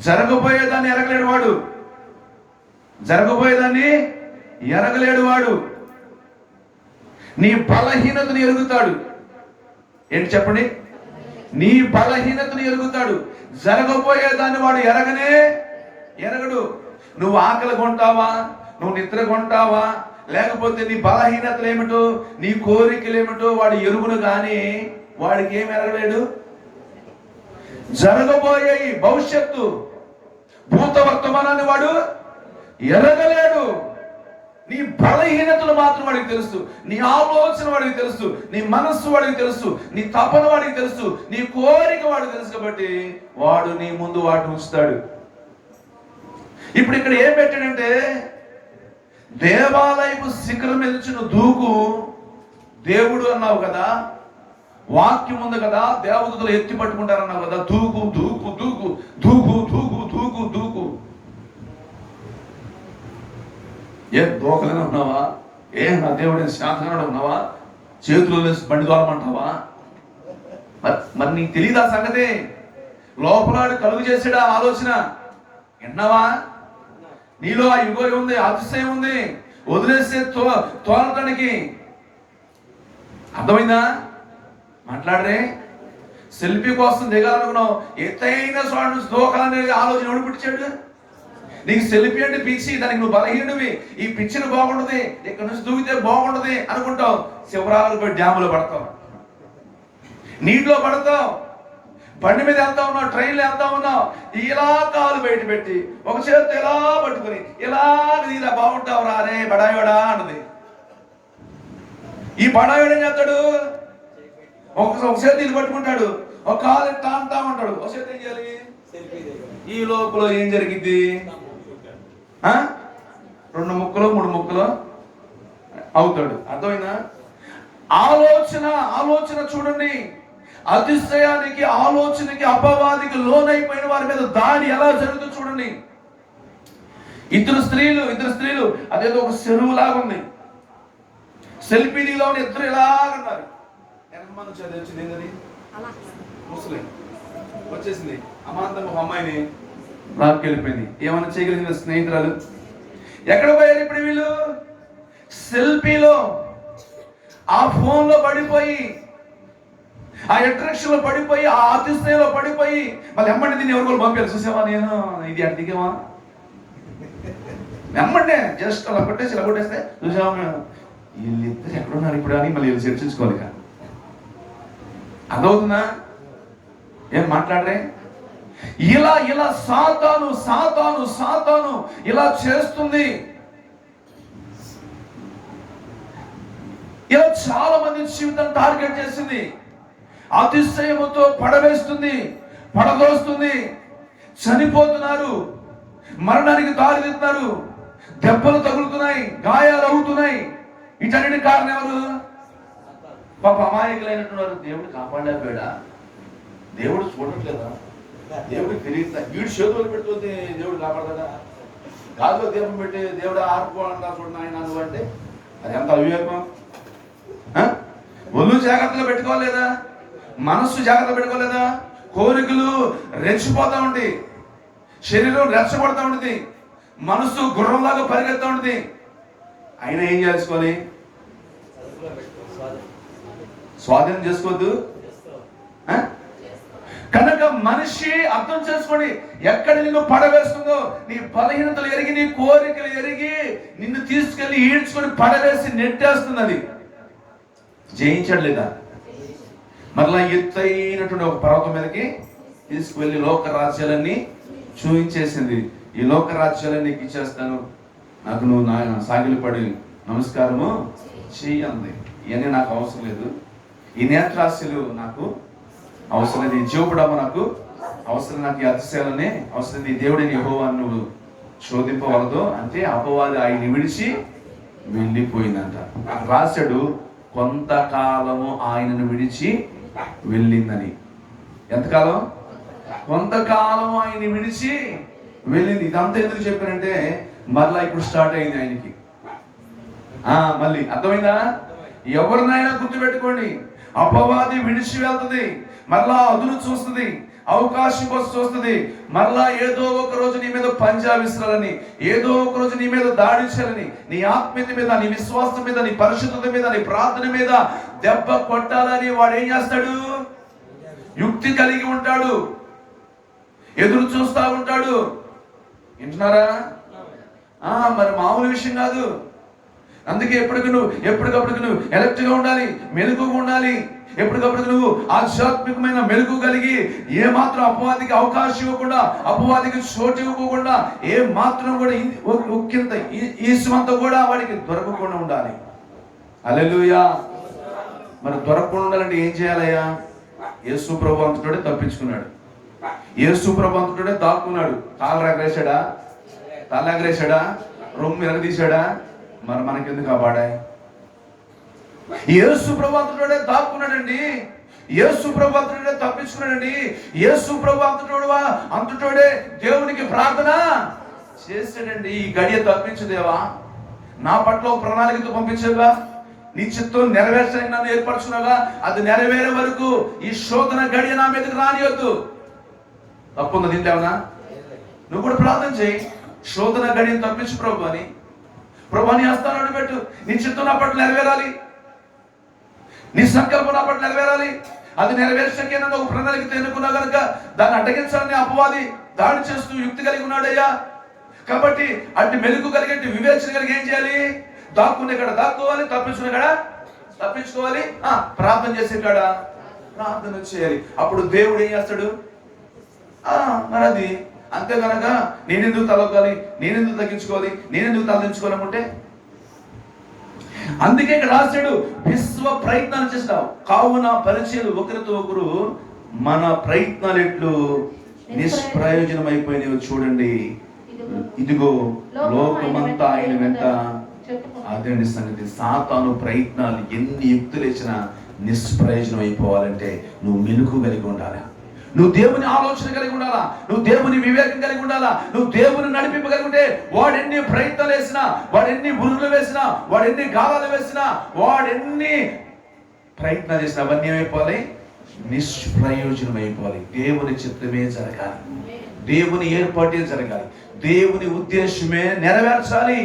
జరగబోయేదాన్ని ఎరగలేడు వాడు. జరగబోయేదాన్ని ఎరగలేడు వాడు. నీ బలహీనతను ఎరుగుతాడు. ఏంటి చెప్పండి? నీ బలహీనతను ఎరుగుతాడు. జరగబోయేదాన్ని వాడు ఎరగడు. నువ్వు ఆకలి కొంటావా, నువ్వు నిద్ర కొంటావా, లేకపోతే నీ బలహీనతలు ఏమిటో, నీ కోరికలు ఏమిటో వాడు ఎరుగును, కానీ వాడికి ఏమి ఎరగలేడు. జరగబోయే భవిష్యత్తు, భూత వర్తమానాన్ని వాడు ఎరగలేడు. నీ బలహీనతలు మాత్రం వాడికి తెలుసు, నీ ఆలోచన వాడికి తెలుసు, నీ మనస్సు వాడికి తెలుసు, నీ తపన వాడికి తెలుసు, నీ కోరిక వాడికి తెలుసు. కాబట్టి వాడు నీ ముందు వాటిని ఉంచుతాడు. ఇప్పుడు ఇక్కడ ఏం పెట్టాడంటే దేవాలయపు శిఖరం ఎదుచిన దూకు దేవుడు అన్నావు కదా, వాక్యం ఉంది కదా, దేవదూతలు ఎత్తి పట్టుకుంటారన్నావు కదా, దూకు దూకు దూకు దూకు దూకు దూకు దూకు. ఏ దూకలేనే ఉన్నావా? ఏ నా దేవుడిని శాంతంగా ఉన్నావా? చేతులు బండి దూరమంటావా? మరి నీకు తెలియదు ఆ సంగతి. లోపలాడు కలుగు చేసాడా ఆలోచన? విన్నావా? నీలో ఆ యుగో ఉంది, అతిశయం ఉంది, వదిలేస్తే తోలటానికి. అర్థమైందా? మాట్లాడరే. సెల్ఫీ కోసం దిగాలనుకున్నావు, ఎత్తైన చోటు నుంచి దూకాలనే ఆలోచన ఎవడు పుట్టించాడు నీకు? సెల్ఫీ అంటే పిచ్చి, దానికి నువ్వు బలహీనవి, ఈ పిచ్చిని బాగుండదు, ఇక్కడ నుంచి దూకితే బాగుండదు అనుకుంటావు. శివరాలు పోయి డ్యాములో పడతావు, నీటిలో పడతావు, బండి మీద వెళ్తా ఉన్నావు, ట్రైన్లో వెళ్తా ఉన్నావు, ఇలా కాలు బయట పెట్టి ఒక చేతితో ఇలా పట్టుకుని ఇలా ఇలా బాగుంటావు రారే బడాయోడా అన్నది. ఈ బడాయోడు ఏం చేస్తాడు? ఒక చేతి ఇది పట్టుకుంటాడు, ఒక కాలు తాంతా ఉంటాడు, ఒక చేతి ఏం చేయాలి? ఈ లోపల ఏం జరిగింది? 2 ముక్కలు 3 ముక్కలు అవుతాడు. అర్థమైందా? ఆలోచన చూడండి. అతిశయానికి, ఆలోచనకి, అపవాదికి లోనైపోయిన వారి మీద దాడి ఎలా జరుగుతుందో చూడండి. ఇద్దరు స్త్రీలు అదేదో ఒక చెరువు లాగా ఉంది. సెల్ఫీలో ఇద్దరు ఎలాగన్నారు. ఎంతమంది వచ్చింది? ఏంటది? ముస్లిం వచ్చేసింది, అమాంతంగా ఒక అమ్మాయిని లాక్కెళ్ళిపోయింది. ఏమన్నా చేయగలిగిన స్నేహితురాలు? ఎక్కడ పోయారు ఇప్పుడు వీళ్ళు? సెల్ఫీలో, ఆ ఫోన్లో పడిపోయి, ఆ అట్రాక్షన్ లో పడిపోయి, ఆ అతిశయంలో పడిపోయి, మళ్ళీ ఎమ్మంటే దీన్ని ఎవరు పంపారు? చూసావా? నేను ఇది అడిగావా? ఎమ్మంటే జస్ట్ అలా కొట్టేసి ఇలా కొట్టేస్తే చూసావా వీళ్ళిద్దరు ఎక్కడున్నారు ఇప్పుడు అని మళ్ళీ వీళ్ళు చర్చించుకోవాలి. కానీ అదవుతుందా? ఏం మాట్లాడరే? ఇలా సాతాను ఇలా చేస్తుంది. ఇలా చాలా మంది జీవితాన్ని టార్గెట్ చేసింది. అతిశయముతో పడవేస్తుంది, పడదోస్తుంది, చనిపోతున్నారు, మరణానికి దారితీస్తున్నారు, దెబ్బలు తగులుతున్నాయి, గాయాలు అవుతున్నాయి. వీటన్నిటి కారణం ఎవరు? పాప అమాయకులైనట్టున్నారు. దేవుడు కాపాడలేకపోయాడా? దేవుడు చూడట్లేదా? దేవుడికి తెలియదా? వీడు చేతులు పెడుతుంది, దేవుడు కాపాడదా? గాల్లో దీపం పెట్టి దేవుడు ఆర్పుకోవాలంటా చూడండి ఆయన నువ్వు అంటే అది ఎంత అవివేకం. ఒళ్ళు జాగ్రత్తగా పెట్టుకోలేదా? మనస్సు జాగ్రత్త పెట్టుకోలేదా? కోరికలు రెచ్చిపోతా ఉంది, శరీరం రెచ్చగొడతా ఉంటుంది, మనస్సు గుర్రంలాగా పరిగెత్తా ఉంటుంది. అయినా ఏం చేసుకోవాలి? స్వాధీనం చేసుకోవద్దు. కనుక మనిషి అర్థం చేసుకోండి, ఎక్కడ నిన్ను పడవేస్తుందో, నీ బలహీనతలు ఎరిగి, నీ కోరికలు ఎరిగి నిన్ను తీసుకెళ్లి ఈడ్చుకొని పడవేసి నెట్టేస్తుంది. అది జయించాడు లేదా? మరలా ఎత్తైనటువంటి ఒక పర్వతం మీదకి తీసుకువెళ్ళి లోక రాజ్యాలన్నీ చూపించేసింది. ఈ లోక రాజ్యాలన్నీ ఇచ్చేస్తాను, నాకు నువ్వు నా సాగిలిపడి నమస్కారము చెయ్యంది. ఇవన్నీ నాకు అవసరం లేదు, ఈ నేత్రాస్యులు నాకు అవసరం లేదు, ఈ జీవపడమ నాకు అవసరం, నాకు ఈ అతిశయాలనే అవసరం, ఈ దేవుడిని యెహోవాను నువ్వు శోధింపవలదు అంటే అపవాది ఆయన విడిచి వెళ్ళిపోయిందంట. రాశాడు కొంతకాలము ఆయనను విడిచి వెళ్ళిందని. ఎంతకాలం? కొంతకాలం ఆయన విడిచి వెళ్ళింది. ఇదంతా ఎందుకు చెప్పారంటే మరలా ఇప్పుడు స్టార్ట్ అయింది ఆయనకి. మళ్ళీ అర్థమైందా? ఎవరినైనా గుర్తుపెట్టుకోండి, అపవాది విడిచి వెళ్తుంది, మరలా అదును చూస్తుంది, అవకాశం కోసం చూస్తుంది, మరలా ఏదో ఒక రోజు నీ మీద పంజా విసరాలని, ఏదో ఒక రోజు నీ మీద దాడి చేయాలని, నీ ఆత్మీయత మీద, నీ విశ్వాసం మీద, నీ పరిశుద్ధత మీద, నీ ప్రార్థన మీద దెబ్బ కొట్టాలని వాడు ఏం చేస్తాడు? యుక్తి కలిగి ఉంటాడు, ఎదురు చూస్తా ఉంటాడు. వింటున్నారా? మరి మామూలు విషయం కాదు. అందుకే ఎప్పటికప్పుడు నువ్వు ఎలర్ట్గా ఉండాలి, మెలకుగా ఉండాలి. ఎప్పటికప్పుడు నువ్వు ఆధ్యాత్మికమైన మెలుగు కలిగి ఏ మాత్రం అపవాదికి అవకాశం ఇవ్వకుండా, అపవాదికి చోటు ఇవ్వకుండా, ఏ మాత్రం కూడా ఒక్కింత ఈశ్వంత కూడా వాడికి దొరకకుండా ఉండాలి. హల్లెలూయా. మరి దొరకకుండా ఉండాలంటే ఏం చేయాలయ్యా? యేసు ప్రభు అంతటోడే తప్పించుకున్నాడు, యేసు ప్రభు అంతటోడే దాక్కున్నాడు. తాళ ఎగరేశాడా? రొమ్ము ఎరగదీశాడా? మరి మనకెందుకు ఆ బాడాయి? యేసు ప్రభు అంతటోడే దాక్కున్నాడండి, యేసు ప్రభు అంతటోడే తప్పించుకున్నాడండి, యేసు ప్రభు అంతటోడే దేవునికి ప్రార్థన చేశాడండి. ఈ గడియ తప్పించుదేవా, నా పట్ల ఒక ప్రణాళికతో పంపించేవా, నీ చిత్తం నెరవేర్చడానికి నన్ను ఏర్పరచుకున్నావా, అది నెరవేరే వరకు ఈ శోధన గడియ నా మీదకి రానియొద్దు. తప్పుందా దీంట్లోనా? నువ్వు కూడా ప్రార్థన చేయి, శోధన గడియను తప్పించు ప్రభు అని. ప్రభు నీ హస్తాన్ని పెట్టు, నీ చిత్తం నా పట్ల నెరవేరాలి, నీ సంకల్పం నా పట్ల నెరవేరాలి. అది నెరవేర్చకే నన్ను ఒక ప్రణాళికతో ఎన్నుకున్నా కనుక దాన్ని అడ్డగించాలని అపవాది దాడి చేస్తూ యుక్తి కలిగి ఉన్నాడయ్యా. కాబట్టి అటు మెలుగు కలిగి వివేచన కలిగి ఏం చేయాలి? దాక్కునే కాడ దాక్కోవాలి, తప్పించుకునే కాడ తప్పించుకోవాలి, ప్రార్థన చేసే కాడ ప్రార్థన చేయాలి. అప్పుడు దేవుడు ఏం చేస్తాడు? మరి అది అంతే కనుక నేనెందుకు తలొక్కాలి, నేనెందుకు తగ్గించుకోవాలి, నేనెందుకు తలదించుకోవాలనుకుంటే, అందుకే ఇక్కడ రాశాడు విశ్వ ప్రయత్నాలు చేస్తావు కావున పరిచయాలు ఒకరితో ఒకరు మన ప్రయత్నాలు ఎట్లు నిష్ప్రయోజనం అయిపోయినవి చూడండి, ఇదిగో లోకమంతా ఆయన వెంట. అదే సంగతి, సాతాను ప్రయత్నాలు ఎన్ని యుక్తులు ఇచ్చినా నిష్ప్రయోజనం అయిపోవాలంటే నువ్వు మెలుకు కలిగి ఉండాలి, నువ్వు దేవుని ఆలోచన కలిగి ఉండాలా, నువ్వు దేవుని వివేకం కలిగి ఉండాలా, నువ్వు దేవుని నడిపింపగలిగి ఉంటే వాడెన్ని ప్రయత్నాలు వేసినా, వాడెన్ని బురులు వేసినా, వాడెన్ని గాలాలు వేసినా, వాడెన్ని ప్రయత్నాలు చేసినా అవన్నీ ఏమైపోవాలి? నిష్ప్రయోజనం అయిపోవాలి. దేవుని చిత్తమే జరగాలి, దేవుని ఏర్పాటే జరగాలి, దేవుని ఉద్దేశమే నెరవేర్చాలి.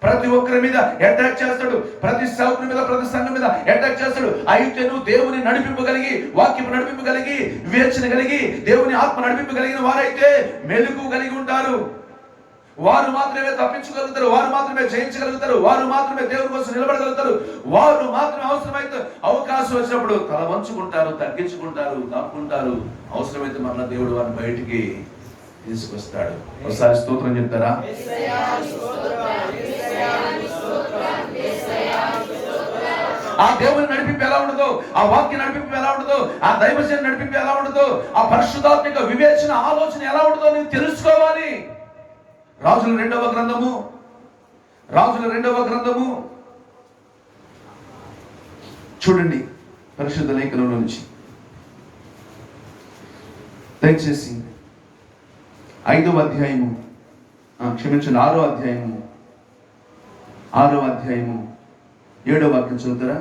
ప్రతి ఒక్కరి మీద అటాక్ చేస్తాడు, ప్రతి సేవకుని మీద, ప్రతి సంఘం మీద అటాక్ చేస్తాడు. అయితే నువ్వు దేవుని నడిపింపగలిగి, వాక్యం నడిపింపగలిగి, వివేచన కలిగి, దేవుని ఆత్మ నడిపింపగలిగిన వారైతే మెలుగు కలిగి ఉంటారు. వారు మాత్రమే తప్పించగలుగుతారు, వారు మాత్రమే జయించగలుగుతారు, వారు మాత్రమే దేవుని కోసం నిలబడగలుగుతారు, వారు మాత్రమే అవసరమైతే అవకాశం వచ్చినప్పుడు తల వంచుకుంటారు, తగ్గించుకుంటారు, దాక్కుంటారు. అవసరమైతే మరలా దేవుడు వారిని బయటికి తీసుకొస్తాడు. ఒకసారి స్తోత్రం చెప్తారా? ఆ దేవుని నడిపింపు ఎలా ఉండదో, ఆ వాక్య నడిపింపు ఎలా ఉండదో, ఆ దైవజన నడిపింపు ఎలా ఉండదో, ఆ పరిశుద్ధాత్మిక వివేచన ఆలోచన ఎలా ఉండదో నీవు తెలుసుకోవాలి. రాజుల రెండవ గ్రంథము చూడండి, పరిశుద్ధ లేఖనంలో నుంచి దయచేసి 5వ అధ్యాయము, క్షమించండి 6వ అధ్యాయము 7వ వాక్యం చదువుతారా?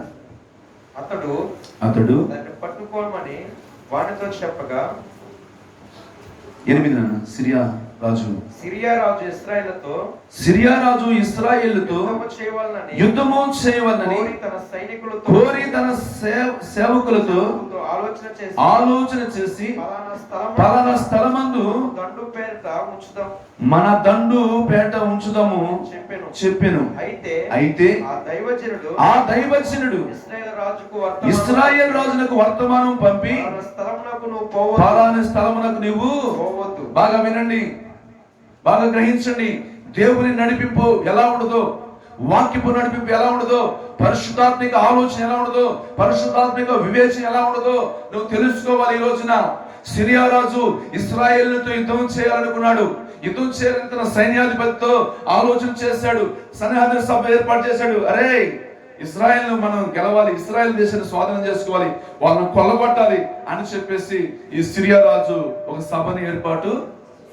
అతడు దాన్ని పట్టుకోమని వాడితో చెప్పగా 8 సిరియా రాజు ఇశ్రాయేలుతో యుద్ధము చేయవలనని కోరి తన సేవకులతో ఆలోచన చేసి పలానా స్థలమందు మన దండు పేట ఉంచుదాము చెప్పెను. అయితే ఆ దైవజనుడు ఇశ్రాయేలు రాజునకు వర్తమానం పంపి పలానా స్థలమునకు నువ్వు పోవద్దు. బాగా వినండి, బాగా గ్రహించండి. దేవుని నడిపింపు ఎలా ఉండదో, వాక్యపు నడిపింపు ఎలా ఉండదో, పరిశుద్ధాత్మిక ఆలోచన ఎలా ఉండదో, పరిశుద్ధాత్మిక వివేచన ఎలా ఉండదో నువ్వు తెలుసుకోవాలి. ఈ రోజున సిరియా రాజు ఇశ్రాయేలుతో యుద్ధం చేయాలనుకున్నాడు. యుద్ధం చేయాలని తన సైన్యాధిపతితో ఆలోచన చేశాడు, సన్నిధాన సభ ఏర్పాటు చేశాడు. అరే, ఇశ్రాయేల్ను మనం గెలవాలి, ఇశ్రాయేల్ దేశాన్ని స్వాధీనం చేసుకోవాలి, వాళ్ళని కొల్లగొట్టాలి అని చెప్పేసి ఈ సిరియా రాజు ఒక సభని ఏర్పాటు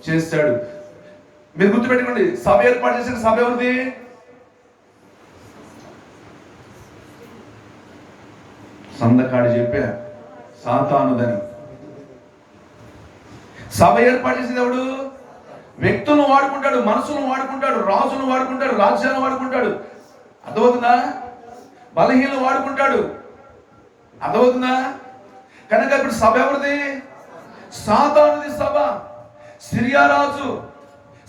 చేశాడు. మీరు గుర్తుపెట్టుకోండి, సభ ఏర్పాటు చేసిన సభ ఎవరిది? సందకాడి చెప్పా, సాతానుదని. సభ ఏర్పాటు చేసేది ఎవడు? వ్యక్తులను వాడుకుంటాడు, మనసులను వాడుకుంటాడు, రాజులను వాడుకుంటాడు, రాజ్యాలను వాడుకుంటాడు. అర్థమవుతుందా? బలహీనలు వాడుకుంటాడు. అర్థమవుతుందా? కనుక ఇప్పుడు సభ ఎవరిది? సాతానుది సభ. సిరియా రాజు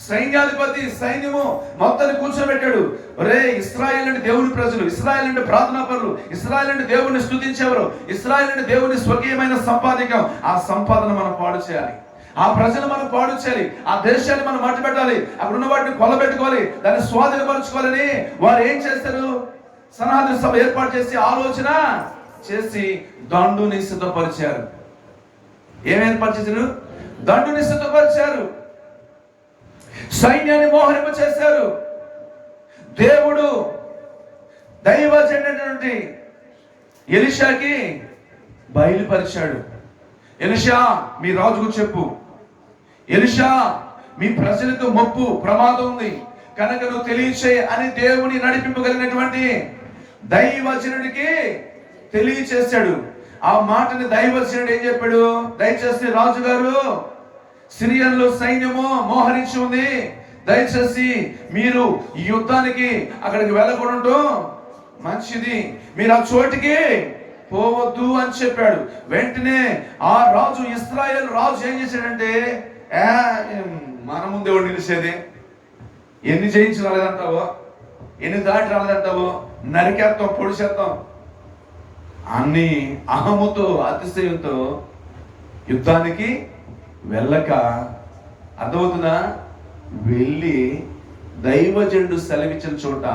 సైన్యాధిపతి సైన్యము మొత్తాన్ని కూర్చోబెట్టాడు. రే, ఇశ్రాయేలు అంటే దేవుని ప్రజలు, ఇశ్రాయేలు అంటే ప్రార్థనా పరులు, ఇశ్రాయేలు అంటే దేవుని స్తుతించేవారు, ఇశ్రాయేలు అంటే దేవుని స్వకీయమైన సంపాదికం. ఆ సంపాదన మనం పాడు చేయాలి, ఆ ప్రజలు మనం పాడు చేయాలి, ఆ దేశాన్ని మనం మట్టి పెట్టాలి, అక్కడ ఉన్న వాటిని కొల్లబెట్టుకోవాలి, దాన్ని స్వాధీనపరచుకోవాలని వారు ఏం చేస్తారు? సనాతన సభ ఏర్పాటు చేసి ఆలోచన చేసి దండుని సిద్ధపరిచారు. ఏం ఏర్పాటు చేశారు? దండుని సిద్ధపరిచారు, సైన్యాన్ని మోహరింప చేశారు, దేవుడు దైవజనుడైనటువంటి ఎలీషాకి బయలుపరిచాడు. ఎలీషా, మీ రాజుకు చెప్పు, ఎలీషా మీ ప్రజలకు ముప్పు ప్రమాదం ఉంది కనుక నువ్వు తెలియచేయి అని దేవుని నడిపింపగలిగినటువంటి దైవజనుడికి తెలియచేశాడు. ఆ మాటని దైవజనుడు ఏం చెప్పాడు? దయచేసి రాజుగారు, సిరియన్లు సైన్యము మోహరించి ఉంది, దయచేసి మీరు ఈ యుద్ధానికి అక్కడికి వెళ్ళకూడదు, మంచిది, మీరు ఆ చోటికి పోవద్దు అని చెప్పాడు. వెంటనే ఆ రాజు, ఇశ్రాయేలు రాజు ఏం చేశాడంటే, మన ముందు ఎవడు నిలిచేది, ఎన్ని జయించి రాలేదంటావో, ఎన్ని దాటి రాలేదంటావో, నరికేస్తాం, పొడి చేస్తాం అన్ని అహముతో అతిశయంతో యుద్ధానికి వెళ్ళక, అర్థమవుతుందా, వెళ్ళి దైవజనుడు సెలవిచ్చిన చోట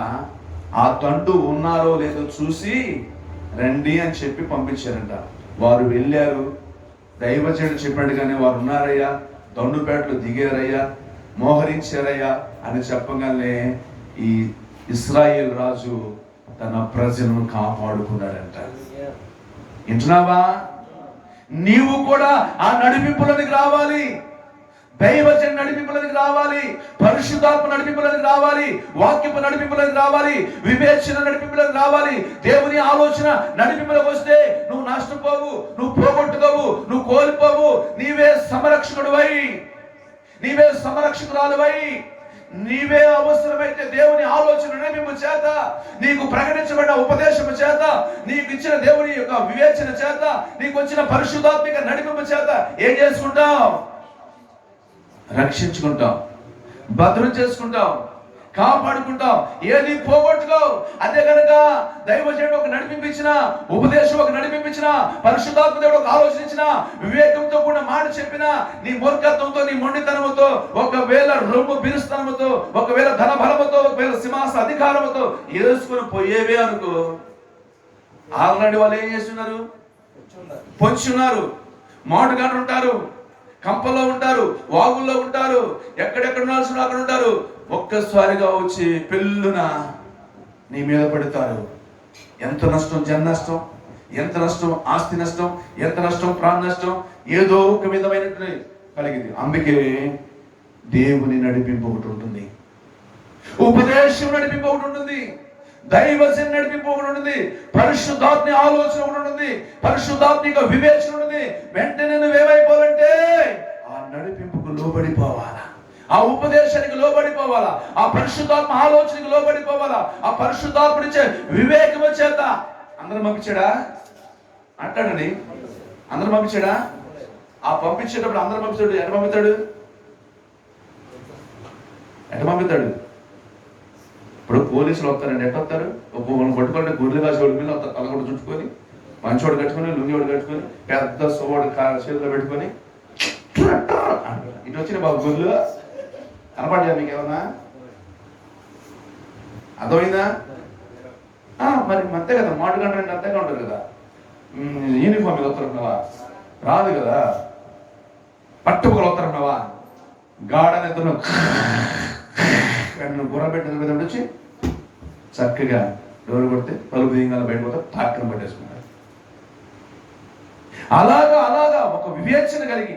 ఆ తండు ఉన్నారో లేదో చూసి రండి అని చెప్పి పంపించారంట. వారు వెళ్ళారు, దైవజనుడు చెప్పినట్టుగానే వారు ఉన్నారయ్యా, దండుపేటలు దిగారయ్యా, మోహరించారయ్యా అని చెప్పగానే ఈ ఇశ్రాయేల్ రాజు తన ప్రజలను కాపాడుకున్నాడంట. వింటున్నావా? నీవు కూడా ఆ నడిపింపులోనికి రావాలి, దైవజన నడిపింపులోనికి రావాలి, పరిశుద్ధాత్మ నడిపింపులోనికి రావాలి, వాక్యపు నడిపింపులోనికి రావాలి, వివేచన నడిపింపులోనికి రావాలి. దేవుని ఆలోచన నడిపింపులోకి వస్తే నువ్వు నష్టపోవు, నువ్వు పోగొట్టుకోవు, నువ్వు కోల్పోవు. నీవే సంరక్షకుడివై, నీవే సంరక్షకురాలువై, నీవే అవసరమైతే దేవుని ఆలోచన నడిపింపు చేత, నీకు ప్రకటించబడిన ఉపదేశము చేత, నీకు ఇచ్చిన దేవుని యొక్క వివేచన చేత, నీకు వచ్చిన పరిశుద్ధాత్మిక నడిపింపు చేత ఏం చేసుకుంటావు? రక్షించుకుంటాం, భద్రం చేసుకుంటాం, కాపాడుకుంటాం, ఏది పోగొట్టుకో. అదే కనుక దైవజనుడు ఒక నడిపించిన, ఉపదేశం ఒక నడిపించిన, పరిశుద్ధాత్మ దేవుడు ఒక ఆలోచించిన, వివేకంతో కూడా మాట చెప్పిన, నీ మూర్ఖత్వంతో, నీ మొండితనముతో, ఒకవేళ రొమ్ము బిరుస్తనముతో, ఒకవేళ ధన బలముతో, ఒకవేళ సింహాస అధికారముతో వేసుకుని పోయేవే అనుకో, ఆల్రెడీ వాళ్ళు ఏం చేస్తున్నారు? పొంచున్నారు, మాటుగాడు ఉంటారు, కంపల్లో ఉంటారు, వాగుల్లో ఉంటారు, ఎక్కడెక్కడ ఉండాల్సిన అక్కడ ఉంటారు. ఒక్కసారిగా వచ్చి పెళ్ళున నీ మీద పడతారు. ఎంత నష్టం, జన నష్టం, ఎంత నష్టం, ఆస్తి నష్టం, ఎంత నష్టం, ప్రాణ నష్టం, ఏదో ఒక విధమైనట్టు కలిగింది. అందుకే దేవుని నడిపింపు ఒకటి ఉంటుంది, ఉపదేశం నడిపింపు ఒకటి ఉంటుంది, దైవజన నడిపింపు ఒకటి ఉంటుంది, పరిశుద్ధాత్మ ఆలోచన ఒకటి ఉంటుంది, పరిశుద్ధాత్మిక వివేచన ఉంటుంది. వెంటనే నువ్వేమైపోవాలంటే ఆ నడిపింపుకు లోబడిపోవాలా, ఆ ఉపదేశానికి లోబడిపోవాలా, ఆ పరిశుద్ధాత్మ ఆలోచనకి లోబడిపోవాలా, ఆ పరిశుద్ధాత్మనిచ్చే వివేకము చేత. అందరూ పంపించాడా? అంటాడండి, అందరూ పంపించాడా? ఆ పంపించేటప్పుడు అందరూ పంపిస్తాడు. ఎట పంపిస్తాడు? ఎట పంపిస్తాడు? ఇప్పుడు పోలీసులు వస్తారండి, ఎట్ట వస్తారు? పట్టుకోండి, గుడ్లు కాసి వాడి మీద వస్తారు, తల కూడా చుట్టుకొని, మంచోడు కట్టుకొని, లుంగివాడు కట్టుకొని, పెద్ద సోవాడు చేతిలో పెట్టుకొని, ఇటు వచ్చిన బాబు గుళ్ళు కనపడ్డా మీకు ఏమన్నా? అర్థమైందా? మరి అంతే కదా, మాటు కంటే అంతేగా ఉంటారు కదా. యూనిఫామ్ మీద వస్తున్నావా? రాదు కదా. పట్టుకులు వస్తున్నావా? గాఢని ఎత్తున నువ్వు గుర్ర పెట్టిన మీద వచ్చి చక్కగా డోర్ కొడితే తలుపు దిగాల బయట పోతే టాక్టర్ పట్టేసుకుంటారు. అలాగా ఒక వివేచన కలిగి,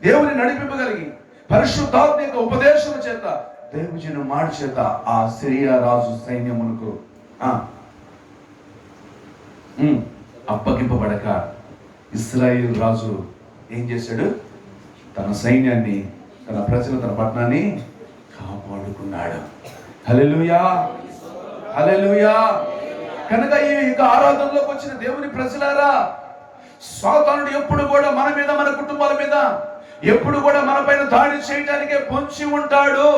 దేవుని నడిపింపగలిగి, పరిశుద్ధాత్మ యొక్క ఉపదేశం చేత, దేవుని మాట చేత ఆ సిరియా రాజు సైన్యమునకు అప్పగింపబడక ఇశ్రాయేలు రాజు ఏం చేశాడు? తన సైన్యాన్ని, తన ప్రజలు, తన పట్టణాన్ని కాపాడుకున్నాడు. హల్లెలూయా, హల్లెలూయా. కనుక ఈ ఆరాధనలోకి వచ్చిన దేవుని ప్రజలారా, సాతానుడు ఎప్పుడు కూడా మన మీద, మన కుటుంబాల మీద ఎప్పుడు కూడా మన పైన దాడి చేయడానికే పొంచి ఉంటాడు.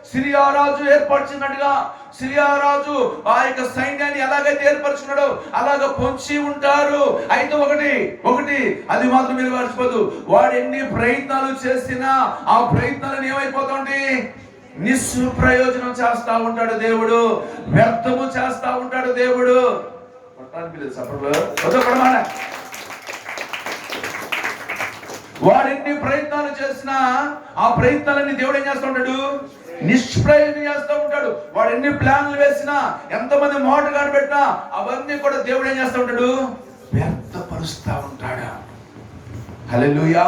సిరియా రాజు ఏర్పరిచినట్టుగా, సిరియా రాజు ఆ యొక్క సైన్యాన్ని ఎలాగైతే ఏర్పరచుకున్నాడో అలాగ పొంచి ఉంటారు. అయితే ఒకటి అది మాత్రం మీరు మర్చిపోదు, వాడు ఎన్ని ప్రయత్నాలు చేసినా ఆ ప్రయత్నాలను ఏమైపోతుంది? నిస్ప్రయోజనం చేస్తా ఉంటాడు దేవుడు, వ్యర్థము చేస్తా ఉంటాడు దేవుడు. వాడెన్ని ప్రయత్నాలు చేసినా ఆ ప్రయత్నాలన్నీ దేవుడు ఏం చేస్తూ ఉంటాడు? నిష్ప్రయోజనం చేస్తూ ఉంటాడు. వాడు ఎన్ని ప్లాన్లు వేసినా, ఎంతమంది మోటగాడు పెట్టినా అవన్నీ కూడా దేవుడు ఏం చేస్తూ ఉంటాడు? వ్యర్థపరుస్తూ ఉంటాడు. హల్లెలూయా.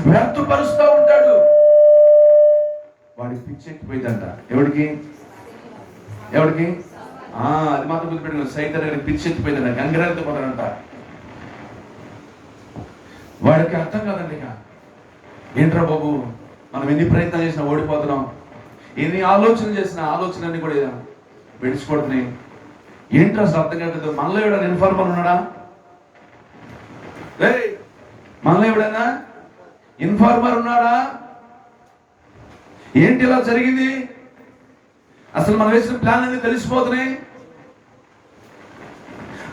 వ్యర్థపరుస్తూ ఉంటాడు. వాడికి పిచ్చెక్కిపోయిందంట. ఎవడికి? అది మాత్రం గుర్తుపెట్టుకుని, సైతానికి పిచ్చెక్కిపోయిందంట, గంగరెత్తి పోతాడంట. వాడికి అర్థం కాదండి. ఇక ఏంట్రా బాబు, మనం ఎన్ని ప్రయత్నాలు చేసినా ఓడిపోతున్నాం, ఎన్ని ఆలోచనలు చేసినా ఆలోచనలన్నీ కూడా విడిచిపోతున్నాయి. ఏంట్రా అసలు అర్థం కాదు. మనలో ఎవడైనా ఇన్ఫార్మర్ ఉన్నాడా? మనలో ఎవడైనా ఇన్ఫార్మర్ ఉన్నాడా? ఏంటి ఇలా జరిగింది? అసలు మనం వేసిన ప్లాన్ అన్ని తెలిసిపోతున్నాయి.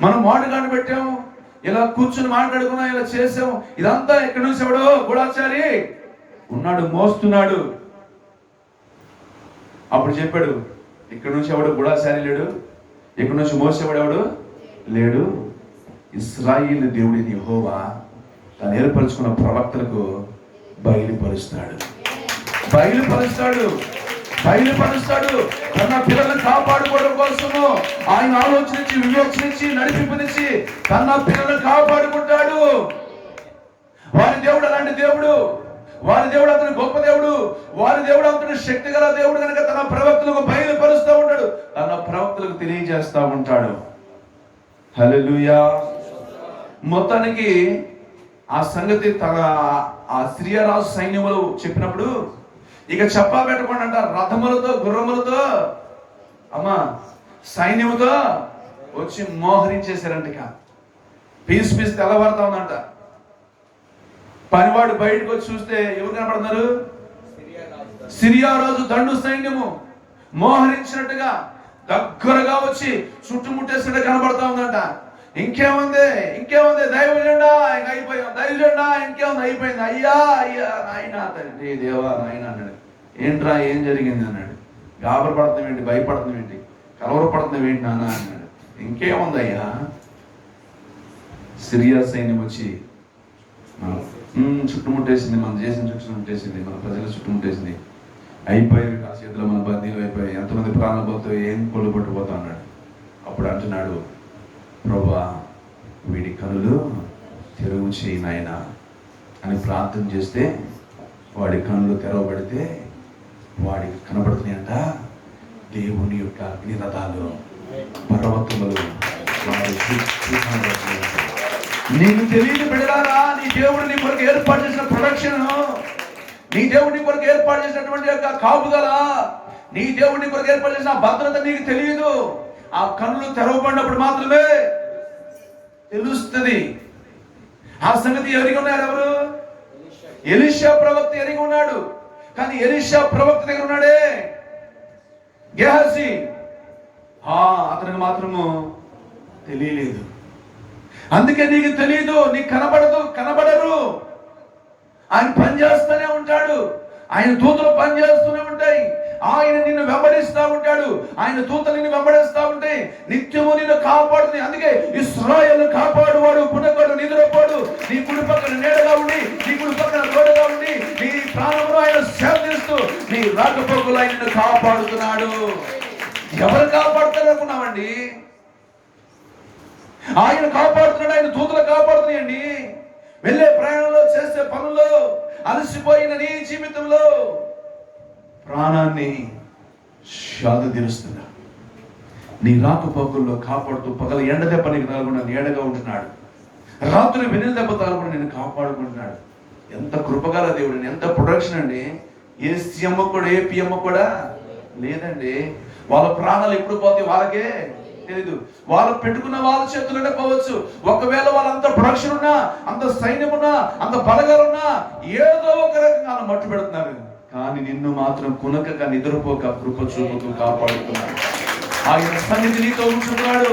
మనం మోటగాడు పెట్టాం, ఇలా కూర్చుని మాట్లాడుకున్నాం, ఇలా చేసాం. ఇదంతా ఎక్కడి నుంచి ఎవడో గూఢాచారి ఉన్నాడు, మోస్తున్నాడు. అప్పుడు చెప్పాడు, ఇక్కడ నుంచి ఎవడు గూఢాచారి లేడు, ఇక్కడ నుంచి మోసేవాడు ఎవడు లేడు. ఇశ్రాయేలు దేవుడిని యెహోవా తాను ఏర్పరచుకున్న ప్రవక్తలకు బయలుపరుస్తాడు. తన పిల్లలను కాపాడుకోవడం కోసము ఆయన ఆలోచించి, వివేచనించి, నడిపింపనిచ్చి తన పిల్లలను కాపాడుకుంటాడు. వారి దేవుడు అలాంటి దేవుడు. వారి దేవుడు అతను గొప్ప దేవుడు. వారి దేవుడు అతను శక్తి గల దేవుడు కనుక తన ప్రవక్తలకు బయలుపరుస్తూ ఉంటాడు, తన ప్రవక్తలకు తెలియజేస్తూ ఉంటాడు. హల్లెలూయా. మొత్తానికి ఆ సంగతి ఆ సిరియా రాజు సైన్యములు చెప్పినప్పుడు ఇక చెప్పా పెట్టకుండా అంట, రథములతో, గుర్రములతో, సైన్యముతో వచ్చి మోహరించేశారంట. ఇక పీస్ తెల్లవారుతా ఉందంట. పనివాడు బయటకు వచ్చి చూస్తే ఎవరు కనపడుతున్నారు? సిరియా రాజు దండు సైన్యము మోహరించినట్టుగా దగ్గరగా వచ్చి చుట్టుముట్టేసినట్టు కనబడతా ఉందంట. ఇంకేముంది దైవజెండా అయిపోయాం, దైవజెండా ఇంకేముంది అయిపోయింది. అయ్యా నాయన తండ్రి దేవా నాయన అన్నాడు. ఏంట్రా ఏం జరిగింది అన్నాడు. గాబరు పడుతున్నాం ఏంటి, భయపడుతున్నాం ఏంటి, కలవరపడుతున్నాం ఏంటి నాన్న అన్నాడు. ఇంకేముంది అయ్యా, సిరియా సైన్యం వచ్చి చుట్టుముట్టేసింది, మనం చేసిన చుట్టుముట్టేసింది, మన ప్రజలు చుట్టుముట్టేసింది, అయిపోయాయి, ఆ చేతిలో మన బందీలు అయిపోయాయి, ఎంతమంది ప్రాణాలు పోతాయో, ఏం కొళ్ళు పట్టుకుపోతా అన్నాడు. అప్పుడు అంటున్నాడు, ప్రభువా వీడి కనులు తెరువు చేయి నాయనా అని ప్రార్థన చేస్తే వాడి కనులు తెరవబడితే వాడికి కనబడుతున్నాయంట దేవుని యొక్క అగ్నిరథాలు, పర్వతములు వాడి చుట్టూ కనబడుతున్నాయి. నీకు తెలియదు బిడ్డలారా, నీ దేవుడు నీ కొరకు ఏర్పాటు చేసిన ప్రొడక్షన్, నీ దేవుడి కొరకు ఏర్పాటు చేసినటువంటి యొక్క కాపుదల, నీ దేవుడి కొరకు ఏర్పాటు చేసిన భద్రత నీకు తెలియదు. ఆ కన్నులు తెరవబడినప్పుడు మాత్రమే తెలుస్తుంది. ఆ సంగతి ఎరిగి ఉన్నారు ఎవరు? ఎలీషా ప్రవక్త ఎరిగి ఉన్నాడు. కానీ ఎలీషా ప్రవక్త దగ్గర ఉన్నాడే గెహజీ, అతనికి మాత్రము తెలియలేదు. అందుకే నీకు తెలియదు, నీకు కనబడరు. ఆయన పనిచేస్తూనే ఉంటాడు, ఆయన దూతలు పనిచేస్తూనే ఉంటాయి, ఆయన నిన్ను వెంబడిస్తూ ఉంటాడు, ఆయన దూతలు నిన్ను వెంబడిస్తూ ఉంటాయి, నిత్యము నిన్ను కాపాడుతుంది. అందుకే ఇశ్రాయేలును కాపాడువాడు పునకడు నిద్రపోడు, నీ కుడి పక్కన నీడగా ఉండి, నీ కుడి పక్కన తోడుగా ఉండి, నీ ప్రాణమును ఆయన సేవిస్తూ నీ రాకపోకలు ఆయనను కాపాడుతున్నాడు. ఎవరు కాపాడుతారు అనుకున్నామండి? ఆయన కాపాడుతున్నాడు, ఆయన దూతలు కాపాడుతున్నాయండి. వెళ్ళే ప్రయాణంలో, చేసే పనుల్లో, అలసిపోయిన నీ జీవితంలో ప్రాణాన్ని శాంతి తీరుస్తున్నా, నీ రాకపోకల్లో కాపాడుతూ, పగల ఎండ దెబ్బ నీకు తగలకుండా నీడగా ఉంటున్నాడు, రాత్రి వెన్నెల దెబ్బ తగలకుండా నేను కాపాడుకుంటున్నాడు. ఎంత కృపగల దేవుడు, ఎంత ప్రొడక్షన్ అండి. ఏ సీఎం కూడా, ఏ పిఎం కూడా లేదండి. వాళ్ళ ప్రాణాలు ఎప్పుడు పోతే వాళ్ళకే తెలీదు. వాళ్ళు పెట్టుకున్న వాళ్ళ చేతుల్లోనే పోవచ్చు. ఒకవేళ వాళ్ళంత ప్రొడక్షన్ ఉన్నా, అంత సైన్యం ఉన్నా, అంత బలగాలున్నా, ఏదో ఒక రకంగా మట్టు పెడుతున్నారు. కానీ నిన్ను మాత్రం కునకగా నిద్రపోక కృప చూపుతూ కాపాడుతున్నాడు. ఆయన సన్నిధి నీతో ఉంచుతున్నాడు,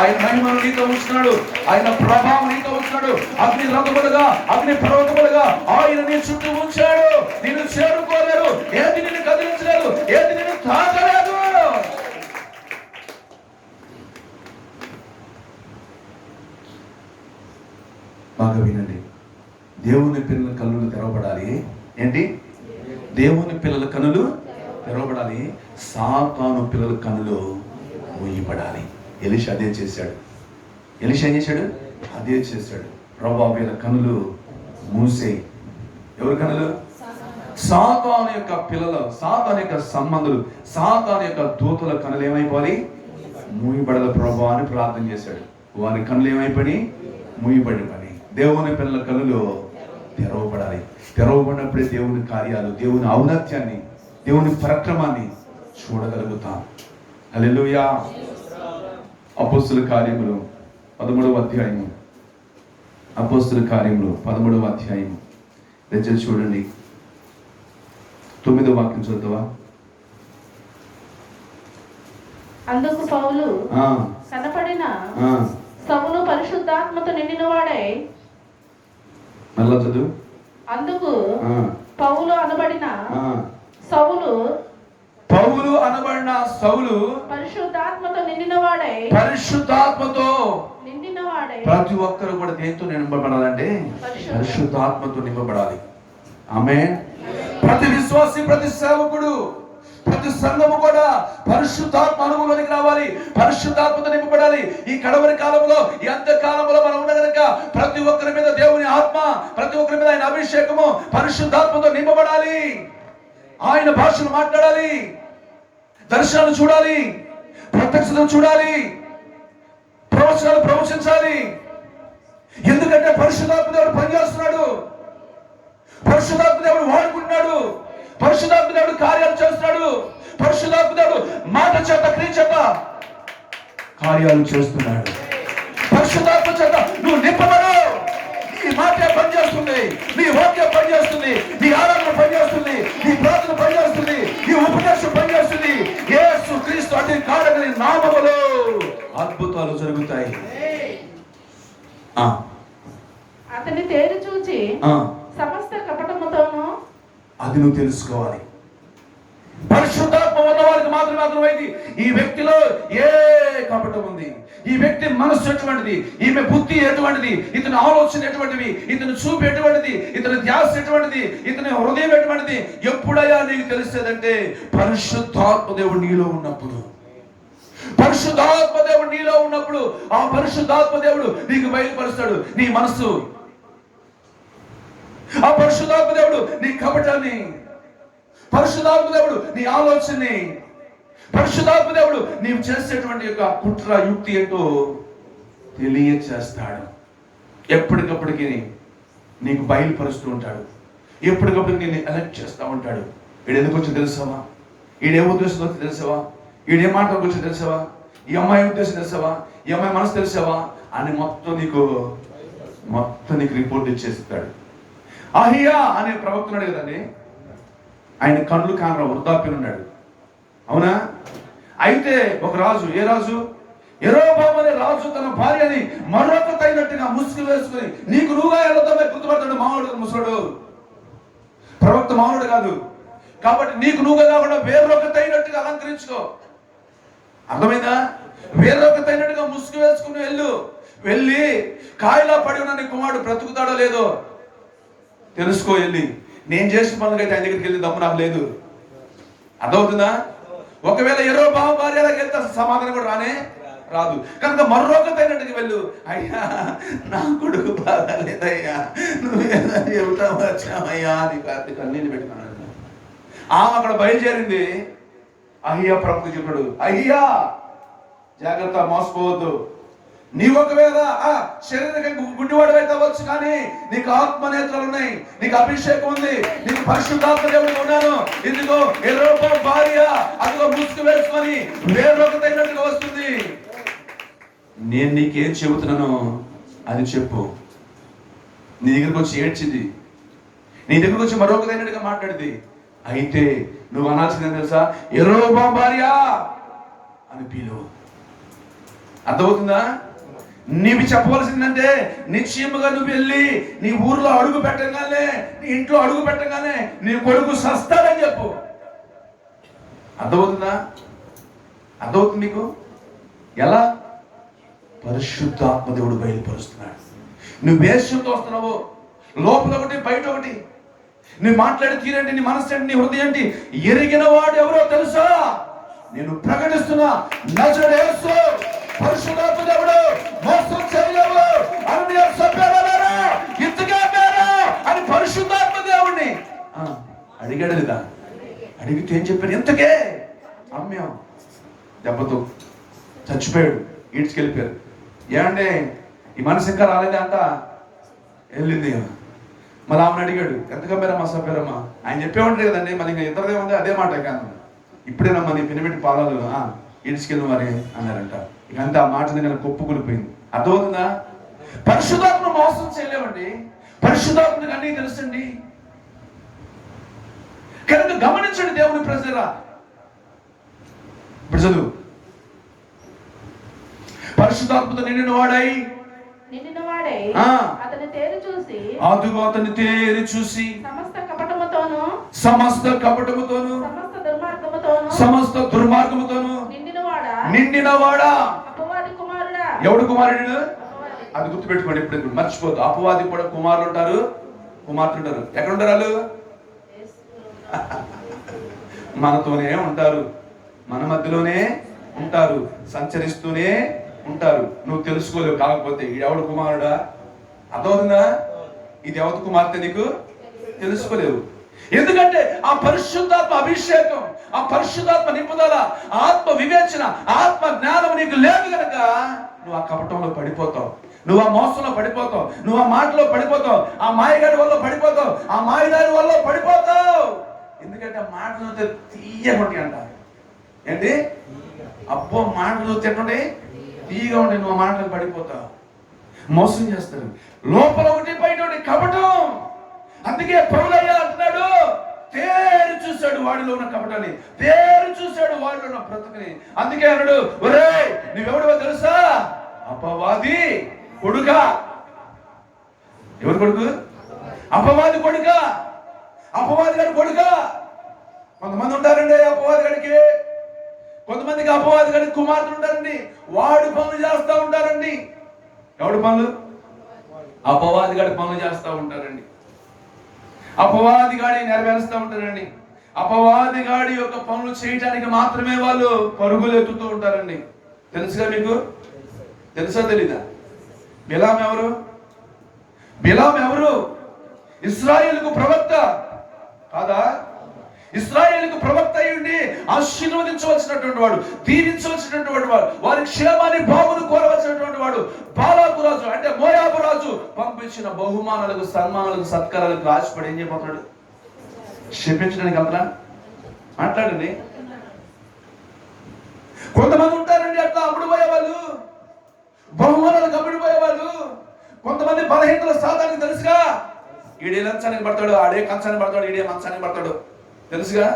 ఆయన మహిమను నీతో ఉంచుతున్నాడు, ఆయన ప్రభావం నీతో ఉంచున్నాడు. అగ్ని రథములుగా, అగ్ని పర్వతములుగా ఆయన నీ చుట్టూ ఉంచాడు. నిన్ను చేరుకోలేరు, ఏది నిన్ను కదిలించలేదు, ఏది నిన్ను తాకలేదు. బాగా వినండి, దేవుని పిల్లల కళ్ళు తెరవబడాలి. ఏంటి? దేవుని పిల్లల కనులు తెరవబడాలి, సాతాను పిల్లల కనులు మూయబడాలి. ఎలీషా అదే చేశాడు. ఎలీషా ఏం చేశాడు? అదే చేశాడు. ప్రభువా వీళ్ళ కనులు మూసేయి. ఎవరి కనులు? సాతాను యొక్క పిల్లలు, సాతాను యొక్క సంబంధులు, సాతాను యొక్క దూతల కనులు ఏమైపోవాలి? మూయబడల ప్రభువా అని ప్రార్థన చేశాడు. వారి కనులు ఏమైపోయి? మూయబడి పని. దేవుని పిల్లల కనులు తెరవబడాలి. తెరవబడినప్పుడే దేవుని కార్యాలు, దేవుని ఔన్నత్యాన్ని, దేవుని పరాక్రమాన్ని చూడగలుగుతాం. హల్లెలూయా. అపోస్తుల కార్యములు 13వ అధ్యాయము. అపోస్తుల కార్యములు 13వ అధ్యాయము దయచేసి చూడండి. 9వ వాక్యం చదువుతావా? అందుకు పౌలు కనపడిన సౌలు పరిశుద్ధాత్మతో నిండిన వాడై, మళ్ళా చదువు. అందుకు పౌలు అనబడిన సౌలు పరిశుద్ధాత్మతో నిండినవాడై, ప్రతి ఒక్కరు కూడా దేంతో నింపబడాలంటే పరిశుద్ధాత్మతో నింపబడాలి. ఆమేన్. ప్రతి విశ్వాసి, ప్రతి సేవకుడు, ప్రతి సంఘము కూడా పరిశుద్ధాత్మ అనుభవంలోనికి రావాలి, పరిశుద్ధాత్మతో నింపబడాలి. ఈ కడవరి కాలంలో, ఈ అంత్యకాలంలో మనం ఉన్న కనుక ప్రతి ఒక్కరి మీద దేవుని ఆత్మ, ప్రతి ఒక్కరి మీద ఆయన అభిషేకము పరిశుద్ధాత్మతో నింపబడాలి. ఆయన భాషను మాట్లాడాలి, దర్శనాలు చూడాలి, ప్రత్యక్షతను చూడాలి, ప్రవచనాలు ప్రవచించాలి. ఎందుకంటే పరిశుద్ధాత్మ దేవుడు పనిచేస్తున్నాడు, పరిశుద్ధాత్మ దేవుడు వాడుకుంటున్నాడు, పరిశుద్ధాత్మ దేవుడు కార్యాలు చేస్తున్నాడు, పరిశుద్ధాత్మ దేవుడు మాట చేత, క్రియ చేత కార్యాలు చేస్తున్నాడు. పరిశుద్ధాత్మ చేత నువ్వు నింపబడు. నీ మాట పనిచేస్తుంది, నీ వాక్యం పనిచేస్తుంది, నీ ఆరాధన పనిచేస్తుంది, నీ ప్రార్థన పనిచేస్తుంది, నీ ఉపదేశం పనిచేస్తుంది. యేసు క్రీస్తు అతి కారకుని నామములో అద్భుతాలు జరుగుతాయి. అతన్ని తేరి చూచి సమస్త కపటముతోను, అది నువ్వు తెలుసుకోవాలి. పరిశుద్ధాత్మ ఉన్న వారికి మాత్రమే అర్థమైంది ఈ వ్యక్తిలో ఏ కపటం ఉంది, ఈ వ్యక్తి మనస్సు ఎటువంటిది, ఈమె బుద్ధి ఎటువంటిది, ఇతని ఆలోచన ఎటువంటివి, ఇతని చూపు ఎటువంటిది, ఇతని ధ్యాస ఎటువంటిది, ఇతని హృదయం ఎటువంటిది. ఎప్పుడయ్యా నీకు తెలిసేదంటే పరిశుద్ధాత్మ దేవుడు నీలో ఉన్నప్పుడు. పరిశుద్ధాత్మ దేవుడు నీలో ఉన్నప్పుడు ఆ పరిశుద్ధాత్మ దేవుడు నీకు బయలుపరుస్తాడు నీ మనస్సు. ఆ పరిశుద్ధాత్మ దేవుడు నీ కపటాన్ని, పరిశుద్ధాత్మ దేవుడు నీ ఆలోచనని, పరిశుద్ధాత్మ దేవుడు నీవు చేసేటువంటి యొక్క కుట్ర యుక్తి ఏంటో తెలియచేస్తాడు. ఎప్పటికప్పటికి నీకు బయలుపరుస్తూ ఉంటాడు, ఎప్పటికప్పుడు నేను అలర్ట్ చేస్తూ ఉంటాడు. వీడు ఎందుకు వచ్చి తెలుసావా, వీడే ఉద్దేశం వచ్చి తెలుసావా, వీడే మాటలకు వచ్చి తెలుసావా, ఈ అమ్మాయి ఉద్దేశం తెలుసావా, ఈ అమ్మాయి మనసు తెలుసావా అని మొత్తం నీకు రిపోర్ట్ ఇచ్చేస్తాడు. అహియా అనే ప్రవక్తున్నాడు కదండి, ఆయన కళ్ళు కానరా, వృద్ధాప్యం ఉన్నాడు. అవునా? అయితే ఒక రాజు, ఏ రాజు? యెరోబాము అనే రాజు తన భార్యని మరొక తైనట్టుగా ముసుగు వేసుకుని, నీకు నువ్వుగా వెళ్ళొద్దామే గుర్తుపడతాడు. మామూలుడు ముసడు, ప్రవక్త మామూలుడు కాదు కాబట్టి నీకు నువ్వుగా కాకుండా వేరొక తైనట్టుగా అలంకరించుకో. అర్థమైందా? వేరొక తైనట్టుగా ముసుగు వేసుకుని వెళ్ళి కాయలా పడి ఉన్న నీ కుమారుడు బ్రతుకుతాడో లేదో తెలుసుకో. వెళ్ళి నేను చేసిన పనులకైతే ఆయన దగ్గరికి వెళ్ళి దమ్ము నాకు లేదు. అర్థమవుతుందా? ఒకవేళ యెరోబాము భార్య దగ్గరికి వెళ్తే సమాధానం కూడా రాదు. కనుక మరొకతైనట్టుగా వెళ్ళు. అయ్యా నా కొడుకు బాగాలేదయ్యా, నువ్వేదా చెబుతా వచ్చామయ్యా అని కార్తీక్ అన్నీ పెట్టుకున్నాడు. ఆమె అక్కడ బయలుదేరింది. అయ్యా ప్రవక్త చెప్పాడు, అయ్యా జాగ్రత్త, మోసపోవద్దు. నీ ఒకవేళ శరీరంగా గుడ్డివాడు అయితే అవ్వచ్చు, కానీ నీకు ఆత్మనేత్రాలు ఉన్నాయి, నీకు అభిషేకం ఉంది, నీకు పరిశుద్ధాత్మ దేవుడు ఉన్నాను. ఇదిగో యెరోబాము భార్య అదిగో ముసుగు వేసుకొని వేరొకతైనట్టుగా వస్తుంది. నేను నీకేం చెబుతున్నానో అది చెప్పు. నీ దగ్గరకు వచ్చి ఏడ్చింది, నీ దగ్గరకు వచ్చి మరొకతైనట్టుగా మాట్లాడింది. అయితే నువ్వు అనాల్సిందని తెలుసా? యెరోబాము భార్య అని పిలువు. అర్థమవుతుందా? నీవు చెప్పవలసిందంటే నిశ్చయముగా నువ్వు వెళ్ళి నీ ఊర్లో అడుగు పెట్టగానే, నీ ఇంట్లో అడుగు పెట్టగానే నీ కొడుకు సస్తాడని చెప్పు. అర్థమవుతుందా? అర్థమవుతుంది నీకు? ఎలా? పరిశుద్ధాత్మ దేవుడు బయలుపరుస్తున్నాడు. నువ్వు వేషంతో వస్తున్నావు, లోపల ఒకటి బయట ఒకటి. నీ మాట్లాడే తీరేంటి, నీ మనసు ఏంటి, నీ హృదయం ఏంటి ఎరిగిన వాడు ఎవరో తెలుసా? నేను ప్రకటిస్తున్నా, నజరేయుడు యేసు పరిశుద్ధాత్మ దేవుడు, మోసం చేయలేవు అని చెప్పారా, ఇంతగా అని పరిశుద్ధాత్మ దేవుడిని అడిగాడు లేదా? అడిగితే ఏం చెప్పాడు? ఇంతకే అమ్మాం, దెబ్బతో చచ్చిపోయాడు, ఈడ్చుకెళ్ళిపోయారు. ఏమంటే ఈ మనసు ఇంకా రాలేదా అంట, వెళ్ళింది. మళ్ళీ ఆమెను అడిగాడు, ఎంత కమ్మారమ్మా సభ్యారమ్మా? ఆయన చెప్పేవాడు కదండి, మళ్ళీ ఇంకా ఇద్దరిదే ఉంది అదే మాట కాదు. ఇప్పుడేనమ్మా నీ పినమిటి పాలాలు ఈడ్చుకెళ్ళి మరి అన్నారంట. ఇక అంతా ఆ మాట దగ్గర కొప్పుకులిపోయింది. అర్థమవుతుందా? పరిశుద్ధాత్మ మోసం చేయలేమండి, పరిశుద్ధాత్మకు అన్నీ తెలుసండి. కనుక గమనించండి దేవుని ప్రజరా. ఇప్పుడు చదువు. పరిశుద్ధాత్మతో నిండిన వాడై అతని తేరి చూసి, అదుగో అతని తేరి చూసి సమస్త కపటముతోను సమస్త దుర్మార్గముతోను నిండినవాడా. అపవాది కుమారుడా. ఎవడు కుమారుడు? అది గుర్తుపెట్టుకోండి, ఇప్పుడు మర్చిపోద్దు. అపవాది కూడా కుమారులు ఉంటారు, కుమార్తెలు ఉంటారు. ఎక్కడ ఉంటారు వాళ్ళు? మనతోనే ఉంటారు, మన మధ్యలోనే ఉంటారు, సంచరిస్తూనే ఉంటారు. నువ్వు తెలుసుకోలేవు. కాకపోతే ఎవడు కుమారుడా? అర్థమవుతుందా? ఇది ఎవరి కుమార్తె నీకు తెలుసుకోలేవు. ఎందుకంటే ఆ పరిశుద్ధాత్మ అభిషేకం, ఆ పరిశుద్ధాత్మ నింపుదల, ఆత్మ వివేచన, ఆత్మ జ్ఞానం నీకు లేదు కనుక నువ్వు ఆ కపటంలో పడిపోతావు, నువ్వు ఆ మోసంలో పడిపోతావు, నువ్వు ఆ మాటలో పడిపోతావు, ఆ మాయగాడి వల్ల పడిపోతావు, ఆ మాయదారి వల్ల పడిపోతావు. ఎందుకంటే ఆ మాటలు తీయగొట్టి అంట. ఏంటి? అబ్బో మాటలు తిట్టండి తీయగా ఉండి నువ్వు ఆ మాటలు పడిపోతావు. మోసం చేస్తారు. లోపల ఒకటి బయట ఒకటి కపటం. అందుకే పౌలయ్య అంటున్నాడు, తేరు చూశాడు వాడిలో ఉన్న కపటాన్ని, తేరు చూశాడు వాడిలో ఉన్న బ్రతుకుని. అందుకే అన్నాడు, ఒరేయ్ నువ్వెవడో తెలుసా? అపవాది కొడుక. ఎవరు కొడుకు? అపవాది కొడుక. అపవాది గారి కొడుక. కొంతమంది ఉంటారండి అపవాది గడికి, కొంతమందికి అపవాది గడికి కుమార్తెలు ఉంటారండి, వాడు పనులు చేస్తూ ఉంటారండి. ఎవడు పనులు? అపవాది గడి పనులు చేస్తూ ఉంటారండి, అపవాది గాడి నెరవేరుస్తూ ఉంటారండి. అపవాది గాడి యొక్క పనులు చేయడానికి మాత్రమే వాళ్ళు పరుగులు ఎత్తుతూ ఉంటారండి. తెలుసుగా మీకు? తెలుసా తెలీదా? బిలాం ఎవరు? బిలాం ఎవరు? ఇశ్రాయేలుకు ప్రవక్త కాదా? ఇశ్రాయేలుకు ప్రవక్త అయ్యుండి ఆశీర్వదించవలసినటువంటి వాడు, దీవించవలసినటువంటి వాడు, వారి క్షేమాన్ని బాగును కోరవలసినటువంటి వాడు, బాలాకు రాజు అంటే మోయాబు రాజు పంపించిన బహుమానాలకు, సన్మానాలకు, సత్కారాలకు ఆశపడి ఏం చేయబోతున్నాడు? క్షమించడానికి అంతనా? మాట్లాడండి. కొంతమంది ఉంటారండి అట్లా అమ్ముడుపోయేవాళ్ళు, బహుమానాలకు అమ్ముడుపోయేవాళ్ళు. కొంతమంది బలహీనతల సాధారణ తెలుసుగా, ఈడే లంచానికి పడతాడు, ఆడే కంచానికి పడతాడు, ఈడే మంచానికి పడతాడు. తెలుసుగా?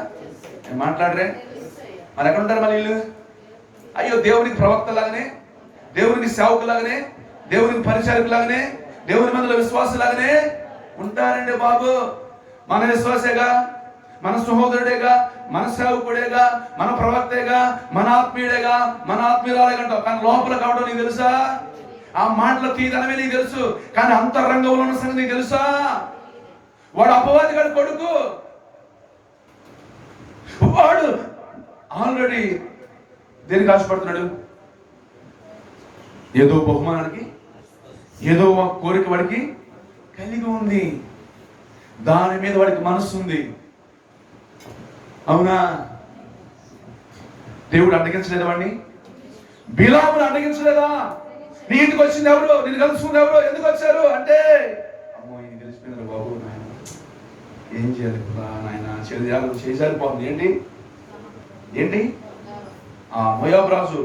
మాట్లాడరే? మరి ఎక్కడ ఉంటారు మళ్ళీ వీళ్ళు? అయ్యో దేవునికి ప్రవక్త లాగానే, దేవునికి సేవకు లాగానే, దేవునికి పరిచారకు లాగానే, దేవుని మందుల విశ్వాస లాగానే ఉంటారండి బాబు. మన విశ్వాసేగా, మన సహోదరుడేగా, మన సేవకుడేగా, మన ప్రవక్తేగా, మన ఆత్మీయుడేగా, మన ఆత్మీయురాలేగంటావు. కానీ లోపల కావడం నీకు తెలుసా? ఆ మాటల తీదనమే నీకు తెలుసు, కానీ అంతరంగంలో ఉన్న సంగతి నీకు తెలుసా? వాడు అపవాది గారి కొడుకు. వాడు ఆల్రెడీ దేనికి ఆశపడుతున్నాడు? ఏదో బహుమానానికి, ఏదో కోరిక వాడికి కలిగి ఉంది, దాని మీద వాడికి మనస్సు ఉంది. అవునా? దేవుడు అడ్డగించలేదా వాడిని? బిలామును అడ్డగించలేదా? నీ ఇంటికి వచ్చింది ఎవరు? నేను కలుసుకుంది ఎవరు? ఎందుకు వచ్చారు అంటే, అమ్మో ఇది తెలిసిపోయింది బాబు, నాయన ఏం చేయాలి నాయన, చేసారిపోతుంది. ఏంటి ఏంటి? ఆ మోయాబు రాజు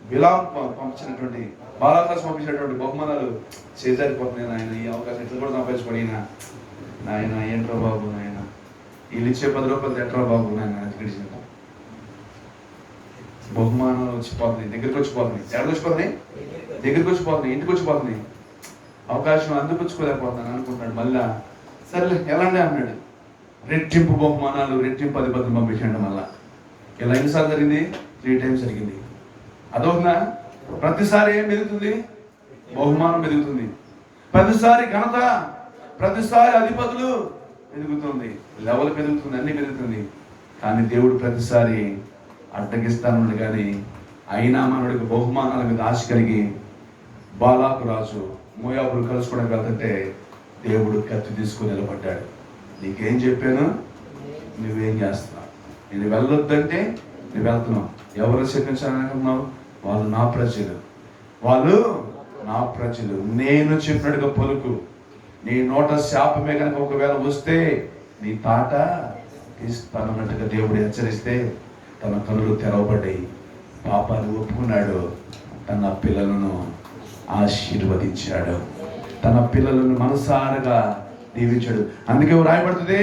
బిలాం పంపించినటువంటి, బాలాకాశం పంపించినటువంటి బహుమానాలు చేసారిపోతున్నాయి. నాయన ఈ అవకాశం ఎట్లా కూడా సంపాదించుకోండి నాయన, ఏంట్రా బాబు నాయన, వీళ్ళు ఇచ్చే 10 రూపాయలు ఎట్రా బాబు నాయన, బహుమానాలు వచ్చిపోతున్నాయి, దగ్గరికి వచ్చిపోతున్నాయి. ఎక్కడికి వచ్చిపోతున్నాయి? దగ్గరికి వచ్చిపోతున్నాయి, ఇంటికి వచ్చిపోతున్నాయి. అవకాశం అందిపుచ్చుకోలేకపోతున్నాను అనుకుంటున్నాడు. మళ్ళా సరేలే ఎలాంటి అన్నాడు, రెట్టింపు బహుమానాలు, రెట్టింపు అధిపతులు పంపించండి. మళ్ళా ఇలా ఎన్నిసార్లు జరిగింది? 3 times జరిగింది. అదవుతుందా? ప్రతిసారి ఏం పెరుగుతుంది? బహుమానం పెరుగుతుంది. ప్రతిసారి ఘనత, ప్రతిసారి అధిపతులు పెరుగుతుంది, లెవెల్ పెరుగుతుంది, అన్ని పెరుగుతుంది. కానీ దేవుడు ప్రతిసారి అడ్డగిస్తాను కానీ అయినా మనడికి బహుమానాల మీద ఆశ కలిగి బాలాకు రాజు మోయాబులు కలుసుకోవడానికి వెళ్తుంటే దేవుడు కత్తి తీసుకుని నిలబడ్డాడు. నీకేం చెప్పాను, నువ్వేం చేస్తున్నావు? నేను వెళ్ళొద్దంటే నువ్వు వెళ్తున్నావు. ఎవరు చెప్పించాలనుకున్నావు? వాళ్ళు నా ప్రజలు, వాళ్ళు నా ప్రజలు. నేను చెప్పినట్టుగా పలుకు. నీ నోట శాపమే కనుక ఒకవేళ వస్తే నీ తాట తీస్తానన్నట్టుగా దేవుడు హెచ్చరిస్తే తన కనులు తెరవబడ్డాయి. పాపాన్ని ఒప్పుకున్నాడు, తన పిల్లలను ఆశీర్వదించాడు, తన పిల్లలను మనసారగా దీవించాడు. అందుకే వ్రాయబడుతుంది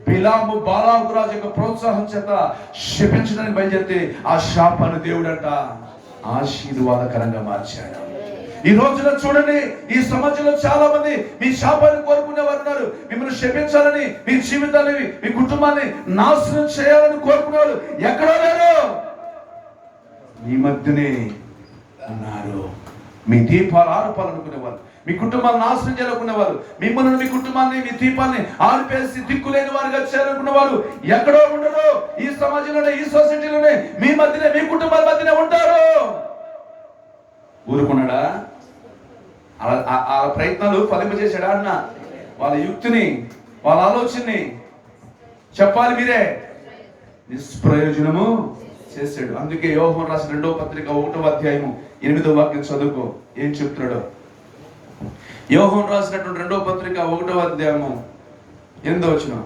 బిలాము బాలాకు రాజు యొక్క ప్రోత్సాహం చేత శపించడానికి బయలుదేరితే ఆ శాపాన్ని దేవుడంట ఆశీర్వాదకరంగా మార్చాడు. ఈ రోజున చూడండి, ఈ సమాజంలో చాలా మంది మీ శాపాన్ని కోరుకునే వారు ఉన్నారు. మిమ్మల్ని శపించాలని, మీ జీవితాన్ని, మీ కుటుంబాన్ని నాశనం చేయాలని కోరుకునేవారు ఎక్కడో లేరు, మీ మధ్యనే ఉన్నారు. మీ దీపాలు ఆర్పాలనుకునేవారు, మీ కుటుంబాన్ని నాశనం చేయాలనుకునేవారు, మిమ్మల్ని, మీ కుటుంబాన్ని, మీ దీపాన్ని ఆర్పేసి దిక్కులేని వారుగా చేయాలనుకునేవారు ఎక్కడో ఉండరు. ఈ సమాజంలోనే, ఈ సొసైటీలోనే, మీ మధ్యనే, మీ కుటుంబాల మధ్యనే ఉంటారు. ఊరుకున్నాడా? ఆ ప్రయత్నాలు ఫలింపజేశాడా అన్న? వాళ్ళ యుక్తిని, వాళ్ళ ఆలోచనని చెప్పాలి మీరే, నిష్ప్రయోజనము చేశాడు. అందుకే యోహాను రాసిన 2వ పత్రిక 1వ అధ్యాయము 8వ వాక్యం చదువుకో, ఏం చెప్తున్నాడు? యోహాను రాసినటువంటి 2వ పత్రిక 1వ అధ్యాయము 8వ వచనం.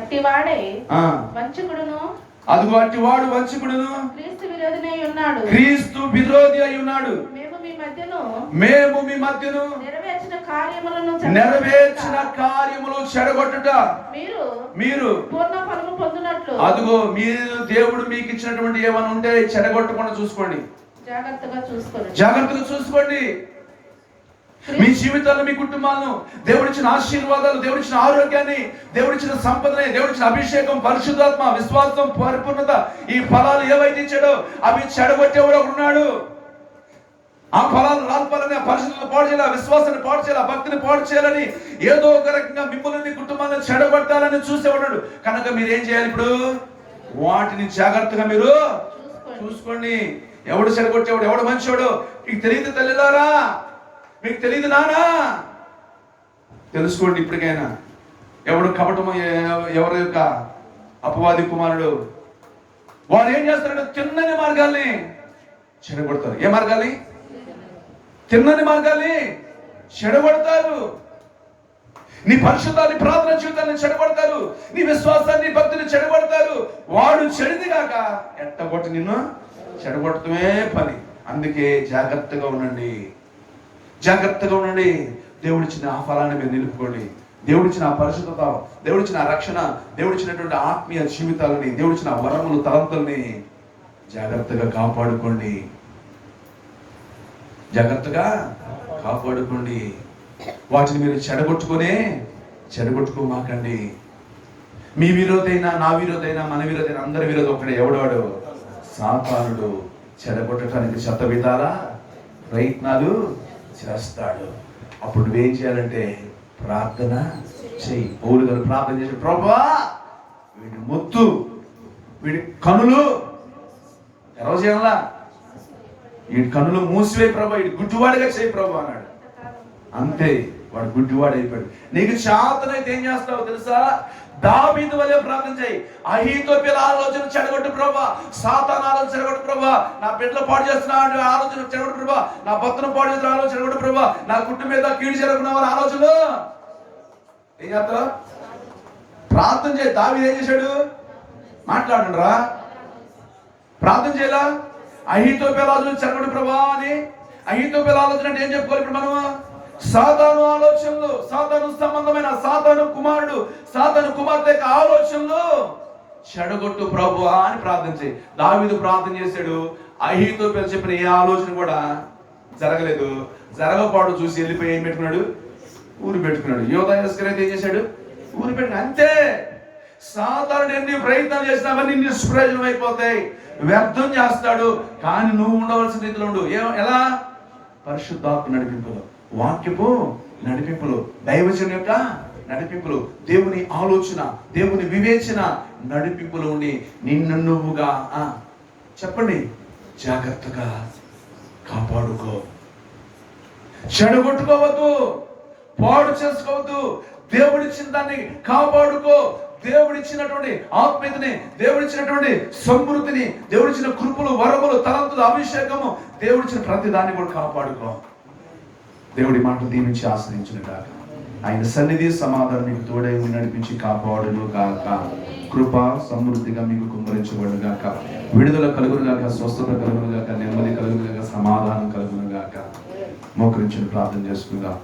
అట్టివాడే వంచకుడును, అదిగో అట్టివాడు వంచకుడును, క్రీస్తు విరోధి అయి ఉన్నాడు, క్రీస్తు విరోధి అయి ఉన్నాడు. మేము మీ మధ్యను నెరవేర్చిన కార్యములు చెడగొట్టుట మీరు పూర్ణ ఫలము పొందినట్లు. అదిగో మీరు దేవుడు మీకు ఇచ్చినటువంటి ఏమైనా ఉంటే చెడగొట్టకుండా చూసుకోండి, జాగ్రత్తగా చూసుకోండి. మీ జీవితాలను, మీ కుటుంబాలను, దేవుడిచ్చిన ఆశీర్వాదాలు, దేవుడిచ్చిన ఆరోగ్యాన్ని, దేవుడిచ్చిన సంపదని, దేవుడిచ్చిన అభిషేకం, పరిశుద్ధాత్మ, విశ్వాసం, పరిపూర్ణత, ఈ ఫలాలు ఏవైతే ఇచ్చాడో అవి చెడగొట్టేవాడు ఒకడున్నాడు. ఆ ఫలాలు రాల్పాలని, ఆ పరిశుద్ధతను పాడు చేయాలి, విశ్వాసాన్ని పాడు చేయాలి, భక్తిని పాడు చేయాలని, ఏదో ఒక రకంగా మిమ్మల్ని, కుటుంబాన్ని చెడగొట్టాలని చూసేవాడు. కనుక మీరు ఏం చేయాలి? ఇప్పుడు వాటిని జాగ్రత్తగా మీరు చూసుకోండి. ఎవడు చెడగొట్టేవాడు, ఎవడు మంచివాడు మీకు తెలియదు తల్లిదారా, మీకు తెలియదు నానా, తెలుసుకోండి ఇప్పటికైనా. ఎవడు కపటము, ఎవరి యొక్క అపవాది కుమారుడు, వాడు ఏం చేస్తారంటే తిన్నని మార్గాల్ని చెడగొడతారు. ఏ మార్గాల్ని? తిన్నని మార్గాల్ని చెడగొడతారు. నీ పరిశుద్ధాన్ని, ప్రార్థన జీవితాన్ని చెడగొడతారు, నీ విశ్వాసాన్ని, భక్తిని చెడగొడతారు. వాడు చెడిది కాక ఎట్టగొట్టి నిన్ను చెడగొట్టడమే పని. అందుకే జాగ్రత్తగా ఉండండి, జాగ్రత్తగా ఉండండి. దేవుడిచ్చిన ఆ ఫలాన్ని మీరు నిలుపుకోండి. దేవుడిచ్చిన ఆ పరిశుద్ధత, దేవుడిచ్చిన ఆ రక్షణ, దేవుడిచ్చినటువంటి ఆత్మీయ జీవితాలని, దేవుడిచ్చిన వరములు, తలంతుల్ని జాగ్రత్తగా కాపాడుకోండి, జాగ్రత్తగా కాపాడుకోండి. వాటిని మీరు చెడగొట్టుకోమాకండి. మీ విరోధైనా, నా విరోధైనా, మన విరోధైనా, అందరి విరోధం ఒకడే. ఎవడాడు? సాతానుడు. చెడగొట్టడానికి శతవిధాల ప్రయత్నాలు చేస్తాడు. అప్పుడు నువ్వేం చేయాలంటే ప్రార్థన చెయ్యి. పౌలు గారు ప్రార్థన చేసి, ప్రభువా వీడి మొత్తు, వీడి కనులు ఎలా చేయాలా? వీడి కనులు మూసివేయి ప్రభా, వీడి గుడ్డివాడిగా చేయి ప్రభా అన్నాడు. అంతే, వాడు గుడ్డివాడు అయిపోయాడు. నీకు చేతనైతే ఏం చేస్తావు తెలుసా? దావీదు వలె ప్రార్థన చేయి. అహీతోపెల ఆలోచన చెడగొట్టు ప్రభా, సాతాను ఆలోచన చెడగొట్టు ప్రభా, నా బిడ్డలు పాడు చేస్తున్న ఆలోచన చెడగొట్టు ప్రభా, నా భర్తను పాడు చేస్తున్న ఆలోచన చెడగొట్టు ప్రభా, నా కుటుంబం మీద కీడు జరుగుతున్న వారి ఆలోచనలు ఏం చేస్తావు? ప్రార్థన చేయి. దావీదు ఏం చేశాడు? మాట్లాడండి రా, ప్రార్థన చేయాలా? అహీతోపెల ఆలోచన చెడగొట్టు ప్రభా అని. అహీతోపెల ఆలోచన అంటే ఏం చెప్పుకోవాలి ఇప్పుడు మనం? సాతాను ఆలోచనలు, సాతాను సంబంధమైన, సాతాను కుమారుడు, సాతాను కుమార్తె యొక్క ఆలోచనలు చెడగొట్టు ప్రభువా అని ప్రార్థన చేయి. దావీదు ప్రార్థన చేశాడు. అహీతోపెలు చెప్పిన ఏ ఆలోచన కూడా జరగలేదు. జరగపాడు చూసి వెళ్ళిపోయి ఏం పెట్టుకున్నాడు? ఊరి పెట్టుకున్నాడు. యోధాయస్కర్ అయితే ఏం చేశాడు? ఊరి పెట్టుకున్నాడు. అంతే. సాతానుడు ఎన్ని ప్రయత్నాలు చేసినా అవన్నీ నిష్ప్రయోజనం అయిపోతాయి, వ్యర్థం చేస్తాడు. కానీ నువ్వు ఉండవలసిన రీతిలో ఉండు. ఎలా? పరిశుద్ధాత్మ నడిపింపులో, వాక్యపు నడిపింపులు, దైవజన్ యొక్క నడిపింపులు, దేవుని ఆలోచన, దేవుని వివేచన నడిపింపులు ఉండి నిన్ను నువ్వుగా చెప్పండి జాగ్రత్తగా కాపాడుకో. చెడగొట్టుకోవద్దు, పాడు చేసుకోవద్దు. దేవుడిచ్చిన దాన్ని కాపాడుకో. దేవుడిచ్చినటువంటి ఆత్మీయతని, దేవుడిచ్చినటువంటి సమృద్ధిని, దేవుడిచ్చిన కృపలు, వరములు, తలంతులు, అభిషేకము, దేవుడిచ్చిన ప్రతి దాన్ని కూడా కాపాడుకో. దేవుడి మాటలు దీవించి ఆశ్రయించును గాక. ఆయన సన్నిధి సమాధానం మీకు తోడై నడిపించి కాపాడును గాక. కృప సమృద్ధిగా మీకు కుమ్మరించబడును గాక. విడుదల కలుగును గాక, స్వస్థత కలుగును గాక, నెమ్మది కలుగును గాక, సమాధానం కలుగును గాక. మోకరించి ప్రార్థన చేసుకుందాం.